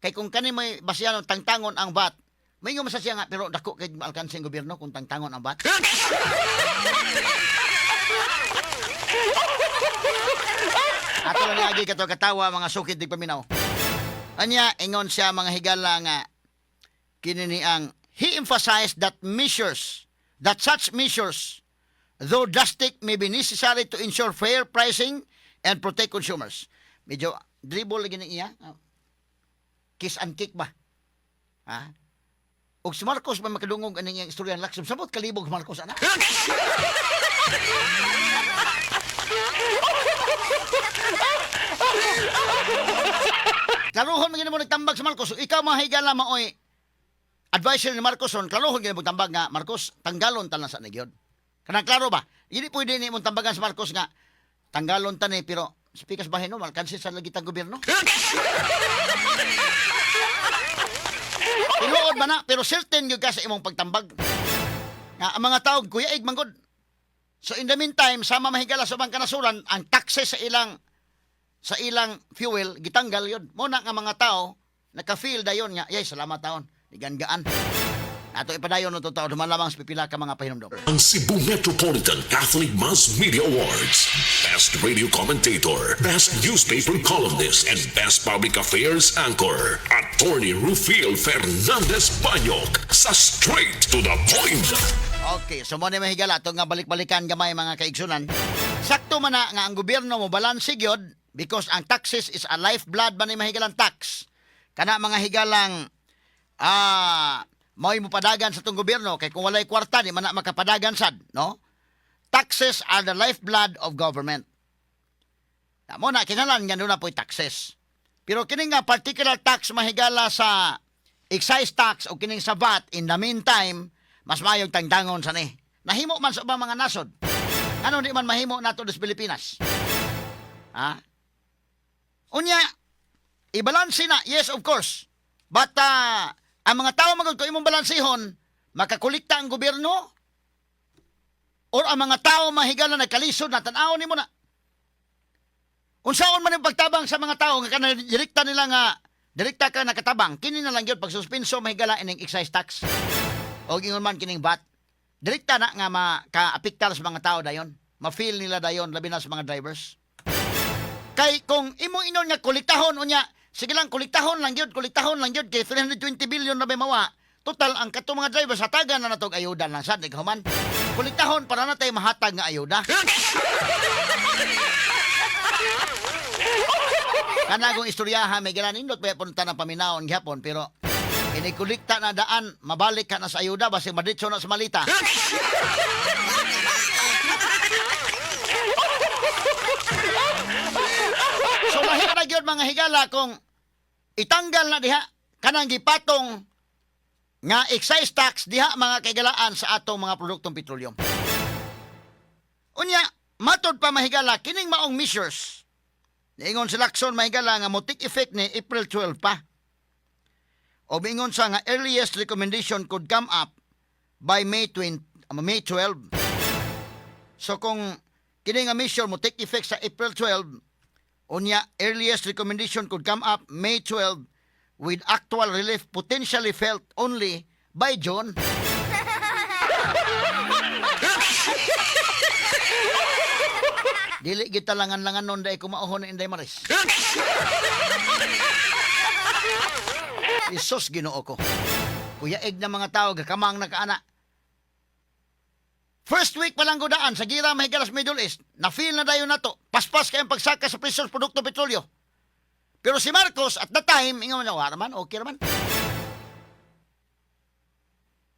Kay kung kani may basihan tangtangon ang VAT, may nga masasya nga, pero dako kay maalkansi ang gobyerno kung tangtangon ang VAT. Ato lang lagi kato katawa mga sukid di paminaw. Anya ingon siya mga higala nga kinini ang he emphasized that such measures though drastic may be necessary to ensure fair pricing and protect consumers. Medyo dribble lagi niya. Kiss and kick ba? Ha? Og si Marcos ba makadungog aning iyang istorya ng Lacson? Sabot kalibog si Marcos ana. Klaruhon magina mo nagtambag si Marcos. Ikaw mahigala maoy advisor ni Marcos on klaruhon gina mo tambag nga Marcos tanggalon ta na sa nagyod. Kanang klaro ba? Hindi pwede ni mo tambagan si Marcos nga tanggalon ta ni pero speakers bahin no malkansi sa lagi tang gobyerno. Tinuod ba na pero certain gyud ka sa imong pagtambag. Nga ang mga tao kuyaig manggod. So in the meantime sama mahigala sa bang kanasuran ang taxes sa ilang fuel gitanggal yun. Muna nga mga tao naka-feel dayon nga yay salamat taon digangaan. Ato ipadayon no totoo duman lamang sa pipila ka mga pahinomdom. Ang Cebu Metropolitan Catholic Mass Media Awards. Best Radio Commentator, Best Newspaper Columnist, and Best Public Affairs Anchor. Attorney Rufil Fernandez Banyok sa Straight to the Point. Okay, so mo ni mahigala to nga balik-balikan gamay mga kaigsunan. Sakto man na nga ang gobyerno mo balanse gyud because ang taxes is a lifeblood man ni mahigalang tax. Kana mga higalang mo'y mupadagan sa itong gobyerno kay kung walay kwarta di man na makapadagan sad, no? Taxes are the lifeblood of government. Mo na kinalan nga na po'y taxes. Pero kining nga particular tax mahigala sa excise tax o kining sa VAT in the meantime mas mayong tangtangon sa ni. Nahimo man sa ubang mga nasod. Ano di man mahimo nato sa Pilipinas? Ha? Unya, ibalansi na, yes of course. But ang mga tao magod ko imong balansihon, makakulikta ang gobyerno or ang mga tao mahigala na kalisod na tan-aw nimo na. Unsaon man ang pagtabang sa mga tao nga kana direkta nila nga direkta ka nakatabang, kini na lang gyud pagsuspenso mahigala ining excise tax. O ingon man kining VAT. Direkta na nga maka-apektar sa mga tao dayon. Ma-feel nila dayon labi na sa mga drivers. Kay kung imo inon nga kolektahon unya Sige lang, kuliktahon lang yun kay 320 billion na may mawa. Total, ang katong mga driver sa taga na natog ayuda lang sad, ikaw kuliktahon para na tayo mahatag nga ayuda. Kanagong istoryahan, may gananindot, may punta ng paminaon gihapon, pero inikulikta na daan, mabalik ka na sa ayuda, basi maditso na sa malita. So lahi na gyud mga higala kung itanggal na diha kanang gipatong nga excise tax diha mga kaigalaan sa atong mga produktong petroleum. Unya, matod pa mahigala kining maong measures. Niingon si Lacson mahigala nga mo take effect ni April 12 pa. O bingon sa nga earliest recommendation could come up by May 12. So kung kini nga measure mo take effect sa April 12, unya earliest recommendation could come up May 12 with actual relief potentially felt only by June. Dili kita langan-langan nun dahil kumauhon na Inday Maris. Isos Ginoo ko. Kuyaig na mga tao, gakamang nakaana. First week pa lang gudaan sa gira mahigalas Middle East, na-feel na dayon na to. Paspas kayong pagsaka sa presyo sa produkto petrolyo. Pero si Marcos, at the time, ingaw na, waraman, okay raman.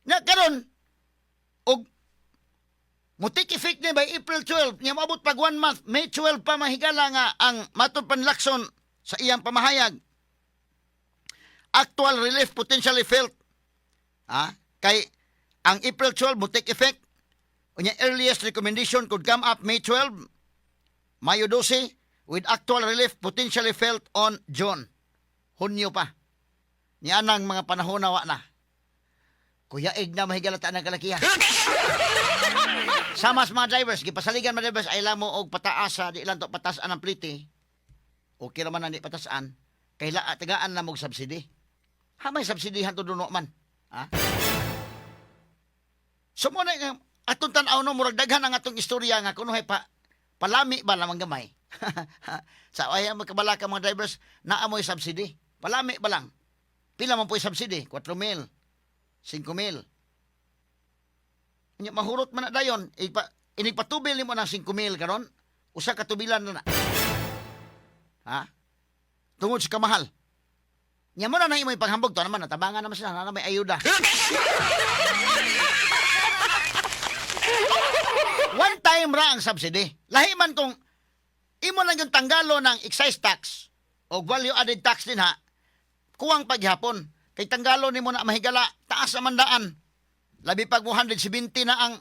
Na karon og mutik effect ni by April 12, niya maabot pag 1 month, May 12 pa mahigala nga ang matod panlakson sa iyang pamahayag. Actual relief potentially felt. Kay ang April 12 mutik effect. Unya earliest recommendation could come up May 12, Mayo 12, with actual relief potentially felt on June. Hunyo pa. Niya nang mga panahon nawa na. Kuyaig na mahigalata ng kalakihan. Samas mga drivers, gipasaligan mga drivers, ay lang mo og pataas sa di lang to patasan ang pliti. Okay naman na di patasan. Kaila tagaan na mo subsidy. May subsidihan to duno man. So mo na atong tan-aw no murag daghan ang atong istorya nga kuno pa palami ba lamang gamay. Sa ay magkabalaka mga drivers naa mo'y subsidy. Palami ba lang. Pila man po'y subsidy? 4,000. 5,000. Nya mahurot man na dayon, inigpatubil nimo ng 5,000 karon, usa ka tubilan na. Tungod sa kamahal. Nya mo na nang imoy paghambog to naman natabangan naman sila na may ayuda. One time ra ang subsidy. Lahi man kung imo lang yung tanggalo ng excise tax o value added tax din ha, kuwang paghapon. Kay tanggalo nimo na mahigala, taas naman daan. Labi pag 170 na ang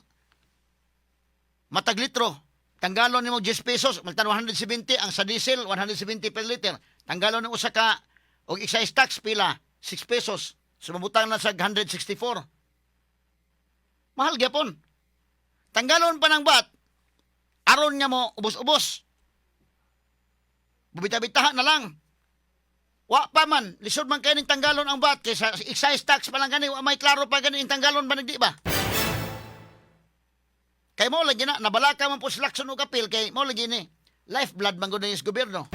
matag litro. Tanggalo nimo 10 pesos, maltan 170 ang sa diesel, 170 per liter. Tanggalo nimo usa ka og excise tax pila, 6 pesos. Sumabutang na sa 164. Mahal gyapon. Tanggalon pa ng VAT, aron niya mo ubos-ubos. Bubita-bitahan na lang. Wa pa man, lisod man kayo ng tanggalon ang VAT kaysa excise tax pa lang gani, wa may klaro pa gani yung tanggalon ba nagdi ba? Kay mo lagi na, nabalaka man po sila o kapil, kay mo lagi ni, lifeblood man gud yung gobyerno.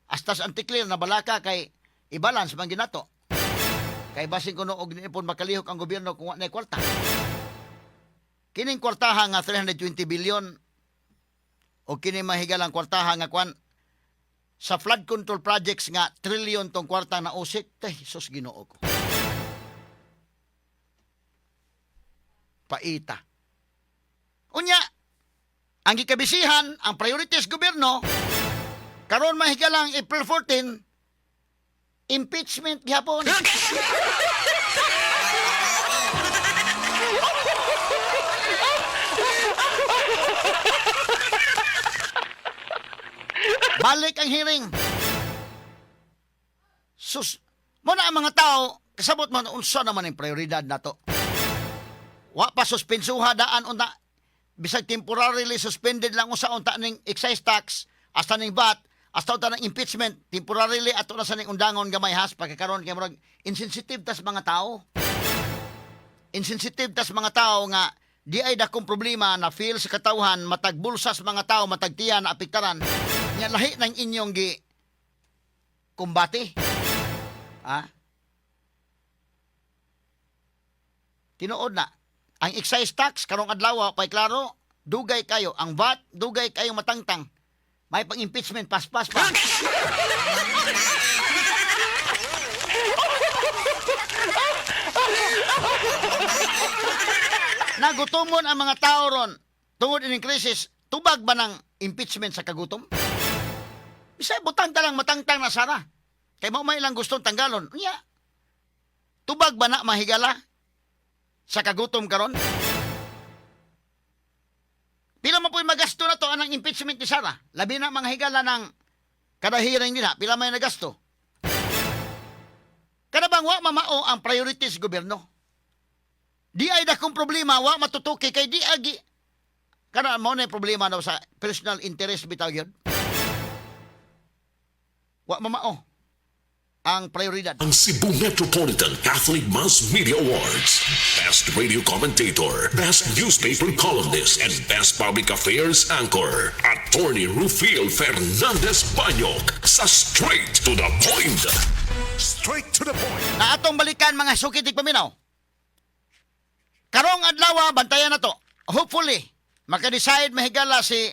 Astas anti-clear, nabalaka kay i-balance man ginato. Kay basing kuno og niipon makalihok ang gobyerno kung wa na kwarta. Kining kwartaha nga 320 billion o kining mahigalang kwartaha nga kwan sa flood control projects nga trillion tong kwarta na usik, sus Ginoo ko. Paita. Unya, ang gikabisihan, ang priorities gobyerno, karon mahigalang April 14, impeachment gihapon. Balik ang hearing. Sus, mo na ang mga tao, kasabot man unsa naman ang prioridad nato. Wa pa suspensuha daan unta bisag temporarily suspended lang usa unta ning excise tax, hasta ning VAT, hasta unta ng impeachment, temporarily ato na sa ning undangon gamay has pagkakaroon kay murag insensitive tas mga tao. Insensitive tas mga tao nga di ay dakong problema na feel sa katawhan matag bulsas mga tao matag tiyan na apektaran. Nya lahi ng inyong kumbati. Tinuod na. Ang excise tax, karong adlaw, pa'y klaro, dugay kayo. Ang VAT, dugay kayo matangtang. May pang-impeachment, paspas pa. Nagutomon ang mga tao ron tungod ining krisis, tubag ba ng impeachment sa kagutom? Bisay butang talang matangtang na sana. Kay mao may ilang gustong tanggalon. Unya. Tubag ba na mahigala sa kagutom karon? Pila man po'y magasto na to anang impeachment ni Sara. Labi na mga higala ng kada hearing nila. Pila may nagasto. Kada bang wa mamao ang priorities gobyerno. Di ay dakong problema, wa matutuki kay di agi. Kada mo na problema daw sa personal interest bitaw yun. Wa mamao ang prioridad. Ang Cebu Metropolitan Catholic Mass Media Awards. Best Radio Commentator, Best Newspaper Columnist, and Best Public Affairs Anchor. Attorney Rufiel Fernandez Banyok sa Straight to the Point. Straight to the point. Na atong balikan mga sukitig paminaw. Karong adlaw, bantayan na to. Hopefully, maka-decide mahigala si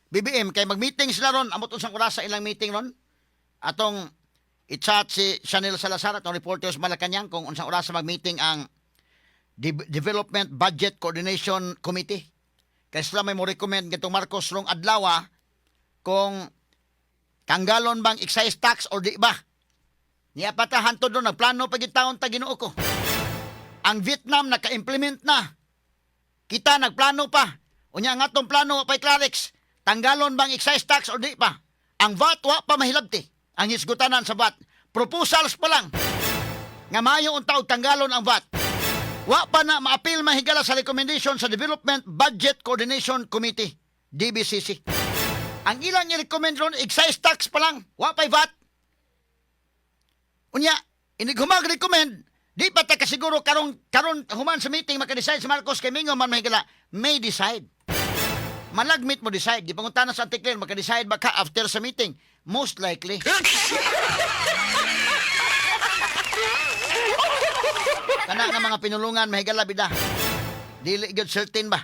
BBM kay mag-meeting sila ron. Amot unsang oras sa ilang meeting ron. Atong i-chat si Chanel Salazar atong reporters Malacanang kung unsang oras sa mag-meeting ang Development Budget Coordination Committee. Kaya sila may mo recommend gitong Marcos rong adlaw kung tanggalon bang excise tax or di ba. Niya patahan to doon, nagplano pag taon ta Ginoo ko. Ang Vietnam naka-implement na. Kita nagplano pa. Unya nga tong plano pa'y Clarix. Tanggalon bang excise tax o di pa? Ang VAT wa pa mahilabti. Ang hisgutanan sa VAT. Proposals pa lang. Nga mayo unta og tanggalon ang VAT. Wa pa na ma-appeal mahigala sa recommendation sa Development Budget Coordination Committee, DBCC. Ang ilang i-recommend ron, excise tax pa lang. Wa pa'y VAT. Unya, inigumag-recommend, di pa ta kasiguro karon human sa meeting maka-decide si Marcos kay mingo man mahigala may decide. Malagmit mo decide. Di pangutana sa article maka-decide ba ka after sa meeting? Most likely. Kana nga mga pinulungan mahigala bida. Dili gyud certain ba?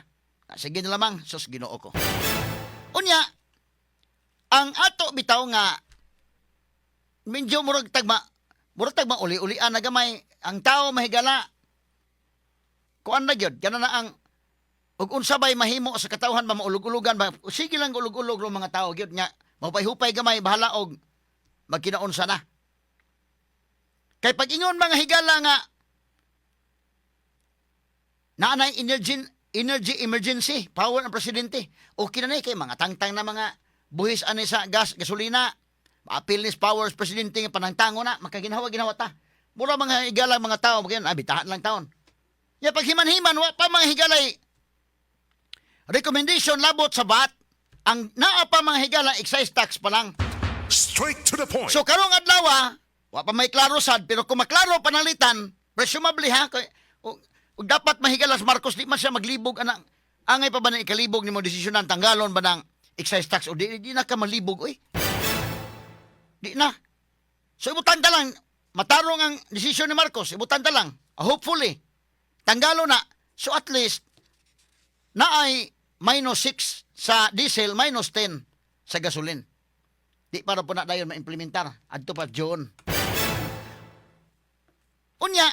Sige na lamang sus Ginoo ko. Unya, ang ato bitaw nga medyo murag tagma uli-ulian na gamay. Ang tao mahigala. Kuan na gyud kana na ang ug unsa bay mahimo sa katawhan ba maulog-ulogan ba? Sige lang ulog-ulog ro mga tao gyud nya. Mapay-hupay gamay bahala og magkinaunsa na. Kay pag ingon mga higala nga naanay energy emergency power ang presidente. Okay na kay mga tangtang na mga buhis ani sa gas, gasolina. Maapil ni powers presidente nga panangtango na makaginawa ta. Mura mga higala mga tao magyan bitahan lang taon. Ya pag himan-himan wa pa mga higalay recommendation labot sa VAT. Ang naa pa mga higala excise tax pa lang. Straight to the point. So karong adlaw wa pa may klaro sad pero kung maklaro panalitan presumably kay ug dapat mahigala sa Marcos di man siya maglibog anang angay pa ba na ikalibog nimo desisyonan tanggalon ba ng excise tax o di na ka malibog oy. Di na. So ibutan ta lang matarong ang desisyon ni Marcos, ibutan ta lang. Hopefully tanggalo na. So at least na ay -6 sa diesel, -10 sa gasolin. Di para po na dayon ma-implementar adto pa June. Unya,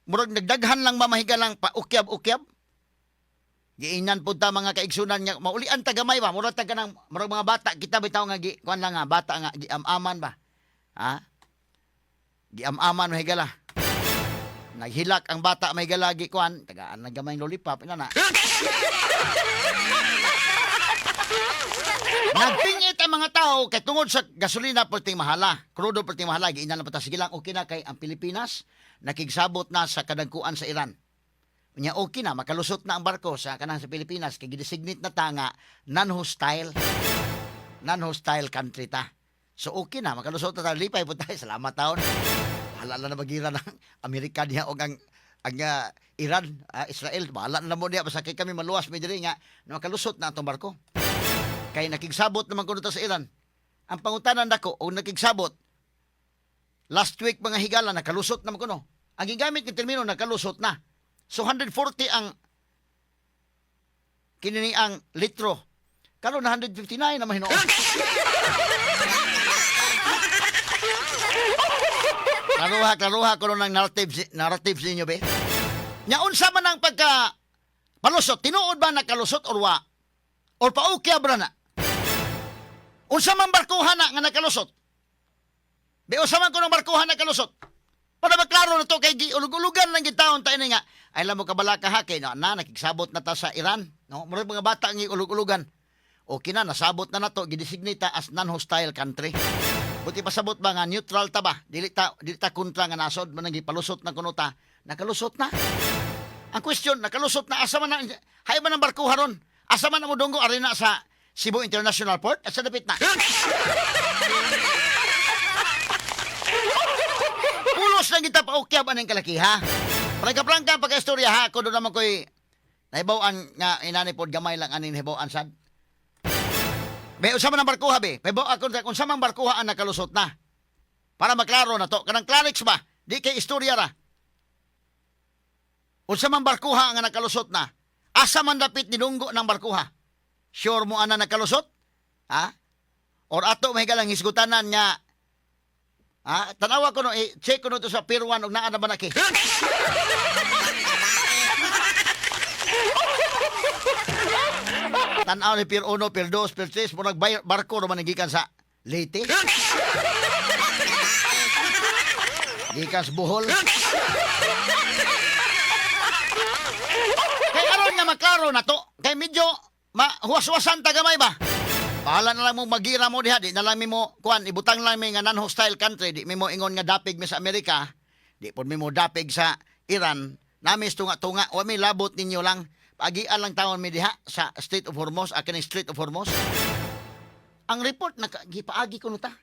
murag nagdaghan lang mamahiga lang pa ukyab-ukyab. Giingnan po ta mga kaigsunan niya. Maulian ta gamay ba? Murag ta kanang murag mga bata kita bitaw nga kuan lang nga bata nga giam-aman ba. Ha? Giam-aman mahigala. Naghilak ang bata mahigala gi kuan tagaan na gamay lollipop ina na. Nagpingit ang mga tao kay tungod sa gasolina perting mahala, krudo perting mahala, giingnan na pa ta sige lang okay na kay ang Pilipinas nakigsabot na sa kadagkuan sa Iran. Nya okay na makalusot na ang barko sa kanang sa Pilipinas kay gidesignate na ta nga non-hostile country ta. So okay na makalusot na ta lipay pud tayo salamat taon. Bahala na bagira ng Amerika niya og ang Iran, Israel, bahala na mo niya basta kay kami maluwas may diri nga na makalusot na atong barko. Kay nakigsabot naman kuno ta sa Iran. Ang pangutanan nako og nakigsabot last week mga higala nakalusot na mo kuno. Ang gigamit ng termino nakalusot na. So 140 ang kinini ang litro. Karon na 159 naman hinoon. Klaruha ko ng narratives ninyo, be. Nya unsa man ang pagka palusot, tinuod ba nakalusot or wa? Or paukya ba na? Unsa man barkuhan na nga nakalusot? Be unsa man ko ng barkuhan na nakalusot? Para maklaro na to kay ulug-ulugan lang gitaon tayo nga. Ay lang mo kabala ka ha kay na nakiksabot na ta sa Iran, no? Murag mga bata nga ulug-ulugan. Okay na, nasabot na nato, gidesignate as non-hostile country. Buti pasabot ba nga neutral ta ba? Dili ta kontra nga nasod man palusot na kuno ta. Nakalusot na. Ang question, nakalusot na asa man na hay man ang barko haron? Asa man ang mudunggo ari na sa Cebu International Port? Asa dapit na? Pulos lang kita pa ukyab anang kalakiha. Prangka pagka-istorya ha, kuno naman ko'y nahibawan nga inanipod gamay lang aning nahibawan sad. Be, unsa man ang barkuha, be? Pebo, kung sa mang barkuha ang nakalusot na. Para maklaro na to. Kanang clarix ba? Di kay istorya ra. Unsa man barkuha ang nakalusot na. Asa man dapit nidunggo ng barkuha. Sure mo ana nakalusot? Ha? Or ato may galang hisgutanan nga. Ha? Tanawa ko no, check ko no to sa Pier 1 og naa na ba naki. Tanaw ni Pier 1, Pier 2, Pier 3, murag barko naman nagikan sa Leyte. Gikan sa Bohol. Kay aron nga maklaro na to, kay medyo huwas-huwasan tagamay ba? Bahala na lang mo magira mo diha, di na lang mo kuan ibutang lang mi nga non-hostile country, di mi mo ingon nga dapig mi sa Amerika, di pod mi mo dapig sa Iran, namis tunga-tunga, wa mi labot ninyo lang. Pagian lang taon mi diha sa Strait of Hormuz, akin Strait of Hormuz. Ang report gipaagi ko ta.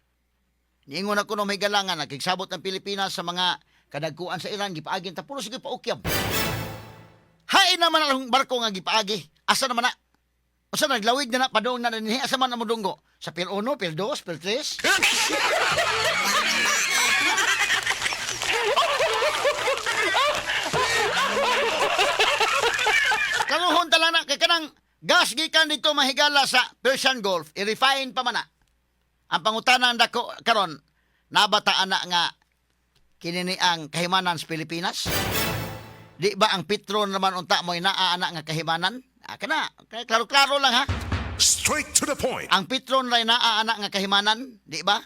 Niingon ako no may galangan nakigsabot ang Pilipinas sa mga kadagkuan sa Iran, gipaagi ta pulo sige paukyab. Hain naman ang barko nga gipaagi. Asa naman na? Asa naglawig na padong na dinhi asa man ang mudunggo? Sa Pier 1, Pier 2, Pier 3? Kanuhon talang na, kay kanang gas gikan dito mahigala sa Persian Gulf, i-refine pa man na. Ang pangutanan dako karon nabataan na nga kinini ang kahimanan sa Pilipinas. Di ba ang Petron naman unta mo inaana nga kahimanan? Kana, klaro-klaro lang ha. Straight to the point. Ang Petron ray naana nga kahimanan, di ba?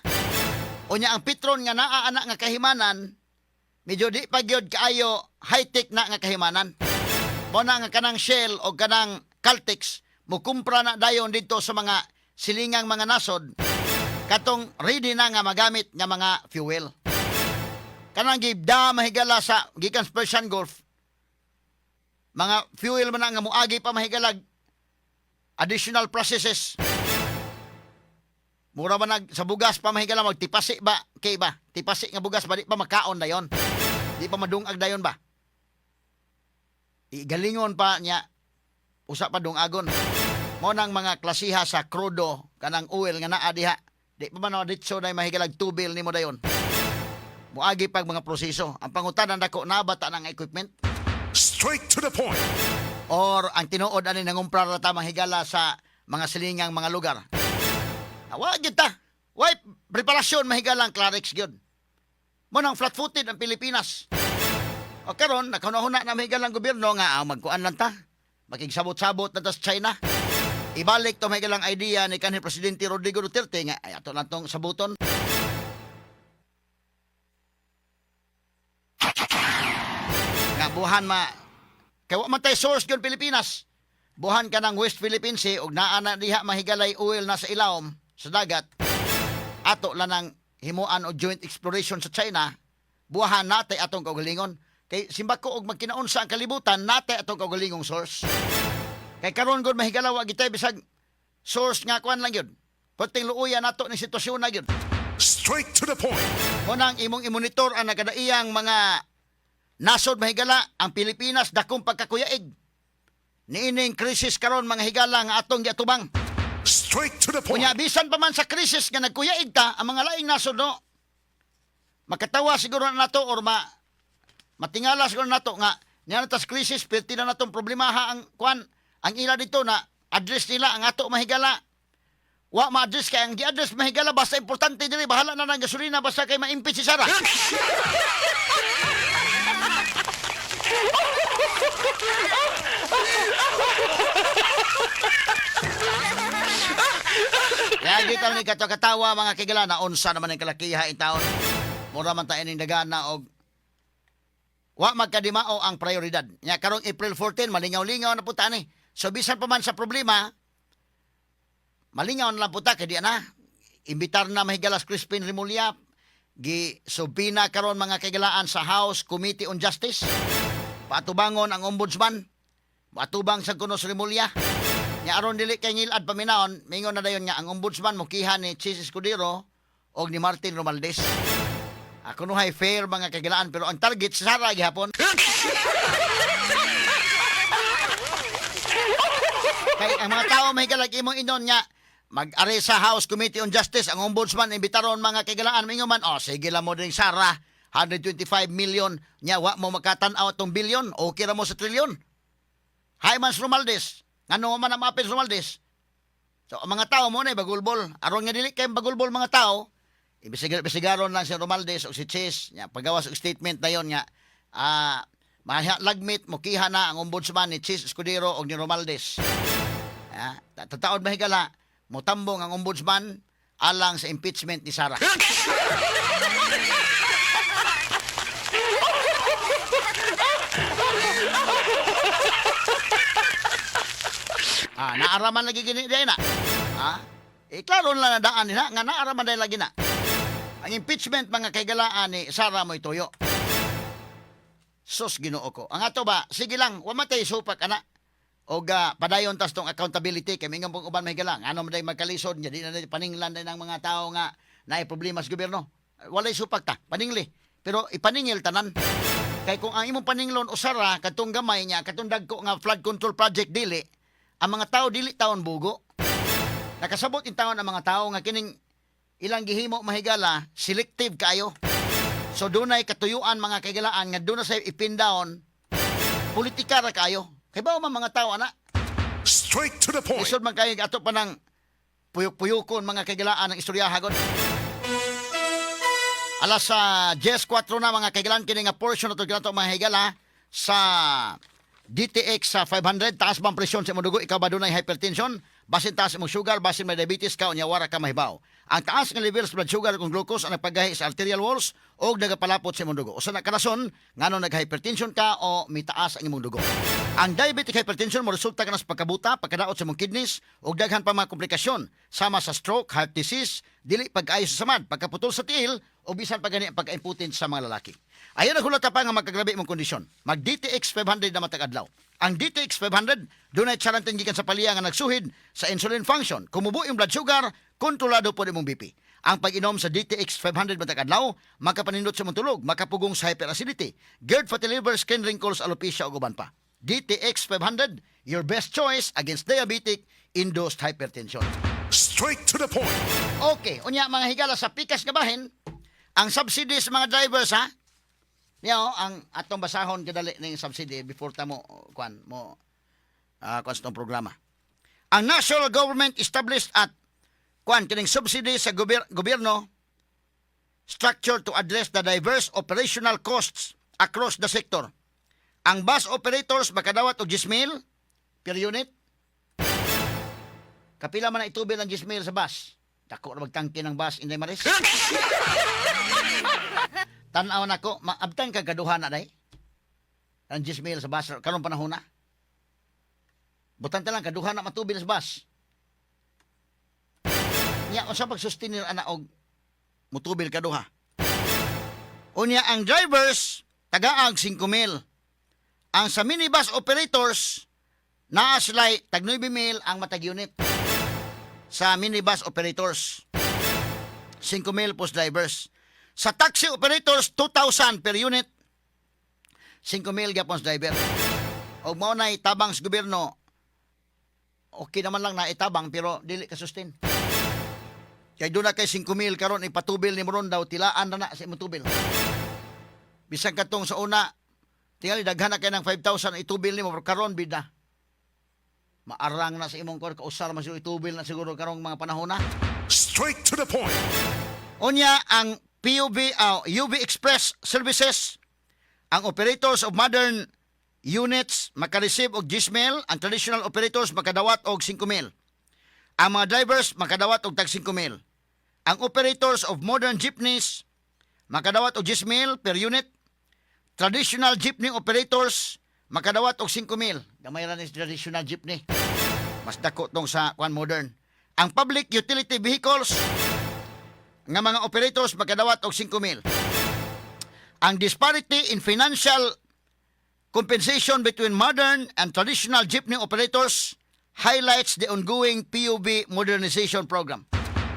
Unya ang Petron nga naana nga kahimanan, medyo di pa gyud kaayo high-tech na nga kahimanan. Mo na nga kanang Shell o kanang Caltex mo kumpra na dayon dito sa mga silingang mga nasod katong ready na nga magamit nga mga fuel. Kanang gibda mahigala sa gikan sa Persian Gulf. Mga fuel man nga moagi pa mahigalag additional processes. Mura man sa bugas pa mahigala magtipasi ba kay ba? Tipasi nga bugas ba di pa makaon dayon. Di pa madungag dayon ba? Igalingon pa niya usa pa dungagon mo nang mga klasiha sa crudo kanang oil nga naa diha di pa man ditso na mahigalag tubil nimo dayon muagi pag mga proseso ang pangutanan dako na bata ng equipment Straight to the point. or ang tinuod ani nangumpra ra ta mahigala sa mga silingang mga lugar wa gyud ta way preparasyon mahigalang Clarix gyud mo nang flat-footed ang Pilipinas. O karon nakunahuna na may galang gobyerno nga magkuan lang ta. Makigsabot-sabot na ta sa China. Ibalik to may galang idea ni kanhi Presidente Rodrigo Duterte nga ay ato lang tong sabuton. Nga buhan kay wa man tay source gyud Pilipinas. Buhan ka ng West Philippine Sea ug naa na diha mahigalay oil na sa ilawom sa dagat. Ato lang nang himuan o joint exploration sa China. Buhan natay atong kaugalingon. Kay simbako og magkinaon sa ang kalibutan natay atong kaugalingong source. Kay karon gud mahigalaw gitay bisag source nga kuan lang gyud. Puting luuyan nato ni sitwasyon na gyud. Straight to the point. Mo nang imong imonitor ang nagadaiyang mga nasod mahigala ang Pilipinas dakong pagkakuyaig. Niining krisis karon mga higala nga atong giatubang. Straight to the point. Unya bisan pa man sa krisis nga nagkuyaig ta ang mga laing nasod no. makatawa siguro na nato or matingala siguro nato nga niya natas krisis perti na natong problemaha ang ang ila dito na address nila ang ato mahigala. Wa ma-address kay ang gi-address mahigala basta importante diri bahala na ng gasolina basta kay ma-impeach si Sara. Kaya kita ni katawa mga kigala na unsa naman ang kalakiha in taon. Mura man tayo ning dagana og wa magkadimao ang prioridad. Nya karong April 14 malingaw-lingaw na puta ni. So bisan pa man sa problema, malingaw na lang puta kay di na. Imbitar na mahigalas Crispin Remulla gi subina karon mga kagalaan sa House Committee on Justice. Patubangon ang ombudsman. Patubang sa kuno sa Remulla. Nya aron dili kay ngilad paminaon, mingon na dayon nga ang ombudsman mokiha ni Chis Escudero og ni Martin Romualdez. Ako no hay fair mga kagalaan pero ang target sa Sara gihapon. Kay ang mga tao mahigalag imong inon nga mag-ari sa House Committee on Justice ang ombudsman imbitaron mga kagalaan mingon man sige lang mo ding Sara 125 million nya wa mo makatan-aw tong bilyon okay ra mo sa trilyon. Hay man Romualdez ngano man ang mapil Romualdez. So ang mga tao mo na bagulbol aron nga dili kay bagulbol mga tao ibisigaron lang si Romualdez o si Chis nya pagawas og statement dayon nga lagmit mokiha na ang ombudsman ni Chis Escudero og ni Romualdez. Tataod mahigala motambong ang ombudsman alang sa impeachment ni Sara. Naaraman lagi gini day na. Klaro lang na daan nila nga naaraman day lagi na. Ang impeachment mga kaigalaan ni Sara mo ituyo. Sus Ginoo ko. Ang ato ba, sige lang, wa matay supak ana. Og padayon tas tong accountability kay mingon pong uban mahigala. Ano man day magkalisod nya di na paninglan day ng mga tao nga naay problema sa gobyerno. Walay supak ta, paningli. Pero ipaningil tanan. Kay kung ang imong paninglon o Sara katong gamay niya, katong dagko nga flood control project dili, ang mga tao dili taon bugo. Nakasabot in taon ang mga tao nga kining ilang gihimo mahigala selective kayo. So dunay katuyuan mga kaigalaan nga doon na sa ipindawon politika ra kayo. Kay ba man mga tao ana? Straight to the point. Isod man kayo ato pa ng puyok-puyokon mga kaigalaan ng istoryahagon. Alas sa 10:04 na mga kaigalaan kini nga portion ato ginato mga higala sa DTX sa 500 taas bang presyon sa imong dugo ikaw ba dunay hypertension? Basin taas imong sugar, basin may diabetes ka unya wara ka mahibaw. Ang taas nga levels blood sugar kung glucose ang nagpagahi sa arterial walls o nagapalapot sa imong dugo. Usa na karason ngano nag-hypertension ka o may taas ang imong dugo. Ang diabetic hypertension mo resulta ka sa pagkabuta, pagkadaot sa imong kidneys o daghan pa mga komplikasyon sama sa stroke, heart disease, dili pag-ayo sa samad, pagkaputol sa tiil o bisan pa gani ang pagka-impotent sa mga lalaki. Ayon ang hulata pa nga magkagrabe imong kondisyon. Mag DTX 500 na matag adlaw. Ang DTX 500 dunay charantin gikan sa paliya nga nagsuhid sa insulin function. Kumubo yung blood sugar, kontrolado po imong BP. Ang pag-inom sa DTX 500 matag adlaw, makapanindot sa imong tulog, makapugong sa hyperacidity, GERD, fatty liver, skin wrinkles, alopecia ug uban pa. DTX 500, your best choice against diabetic induced hypertension. Straight to the point. Okay, unya mga higala sa pikas nga bahin, ang subsidy sa mga drivers ha. Ang atong basahon kadali ning subsidy before ta mo kwan sa programa. Ang national government established at kining subsidy sa gobyerno structure to address the diverse operational costs across the sector. Ang bus operators makadawat og 10,000 per unit. Kapila man na itubil ang 10,000 sa bus. Dako ra magtangke ng bus Inday Maris. Tanaw na ko, maabtan ka gaduhan na day. Ang 10,000 sa bus, karon panahon na. Butan lang, kaduhan na matubil sa bus. Nya, unsa pagsustinir ana og mutubil kaduha. Unya, ang drivers, tagaag 5,000. Ang sa minibus operators, naa sila'y tag 9,000 ang matag unit. Sa minibus operators, 5,000 plus drivers. Sa taxi operators, 2,000 per unit. 5,000 gyapon sa driver. O mao na itabang sa gobyerno, okay naman lang na itabang pero dili ka sustain. Kay doon na kay 5,000 karon ipatubil ni mo ron daw tilaan na sa imong tubil. Bisan katong sa una, tingali daghan na kay ng 5,000 itubil nimo pero karon bida. Maarang na sa imong kor kausar man siguro itubil na siguro karong mga panahon na. Straight to the point. Unya ang UV Express Services, ang operators of modern units makareceive og 10,000, ang traditional operators makadawat og 5,000. Ang mga drivers makadawat og tag 5,000. Ang operators of modern jeepneys makadawat og 10,000 per unit. Traditional jeepney operators makadawat og 5,000. Gamay ra ni traditional jeepney. Mas dako tong sa kwan modern. Ang public utility vehicles nga mga operators makadawat og 5,000. Ang disparity in financial compensation between modern and traditional jeepney operators highlights the ongoing PUV modernization program.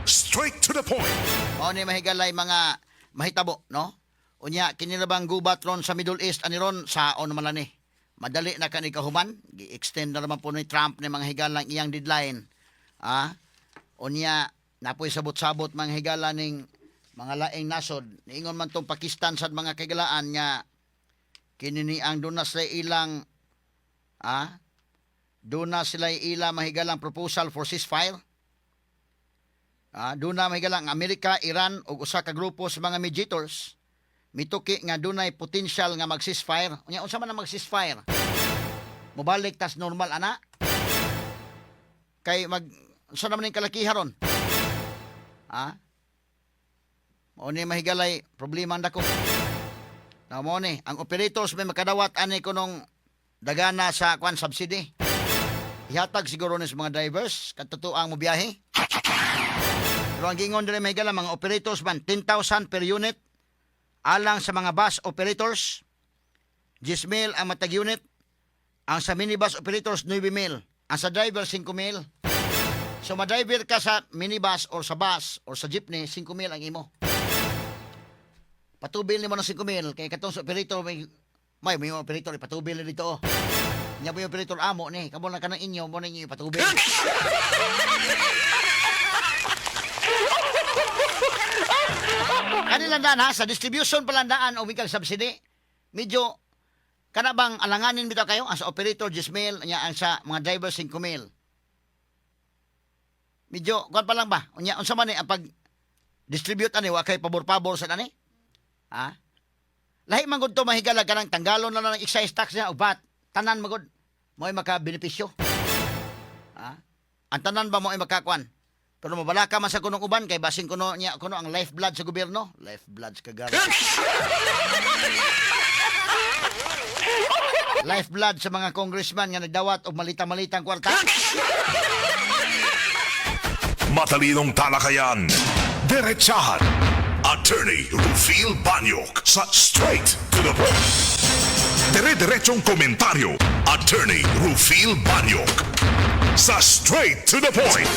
Straight to the point. Mao ni mahigalay mga mahitabo, no? Unya kinilabang gubat ron sa Middle East aniron sa on man ni. Madali na kani kahuman, gi-extend na naman po ni Trump ni mga higalang iyang deadline. Unya napoy sabot-sabot mga higala ning mga laing nasod. Niingon man tong Pakistan sad mga kagalaan nga kinini ang duna sila ilang duna sila ilang mahigalang proposal for ceasefire. Duna mahigalang Amerika, Iran ug usa ka grupo sa mga mediators mituki nga dunay potential nga mag-ceasefire. Unya unsa man ang mag-ceasefire? Mobalik tas normal ana. Kay unsa naman ning kalakiha ron? Mao ni mahigalay problema dako. Na mo ni ang operators may makadawat ani kunong dagana sa kwan subsidy. Ihatag siguro ni sa mga drivers katutuang mo biyahe. Pero ang gingon diri mahigalay mga operators man 10,000 per unit alang sa mga bus operators. 10,000 ang matag unit. Ang sa minibus operators 9,000. Ang sa driver 5,000. So ma-driver ka sa minibus or sa bus or sa jeepney 5,000 ang imo. Patubil nimo ng 5,000 kay katong sa operator may operator ipatubil dito. Nya po yung operator amo ni kamo na kanang inyo mo na inyo ipatubil. Kanilandaan ha, sa distribution palandaan o mikal subsidy, medyo kana bang alanganin bitaw kayo ang sa operator 10,000 nya ang sa mga driver 5,000. Medyo kuan pa lang ba? Unya unsa man ni ang pag distribute ani wa kay pabor-pabor sa ani? Lahi man gud to mahigala kanang tanggalon na lang ng excise tax niya ug VAT. Tanan magud mo'y maka-benepisyo. Ang tanan ba mo'y makakuan? Pero mabala ka man sa kunong uban kay basin kuno niya kuno ang lifeblood sa gobyerno. Lifeblood sa kagara. Lifeblood sa mga congressman nga nagdawat og malita-malitang kwarta. Matalinong talakayan. Diretsahan. Attorney Rufil Banyok sa Straight to the Point. Dire-diretsong komentaryo. Attorney Rufil Banyok sa Straight to the Point.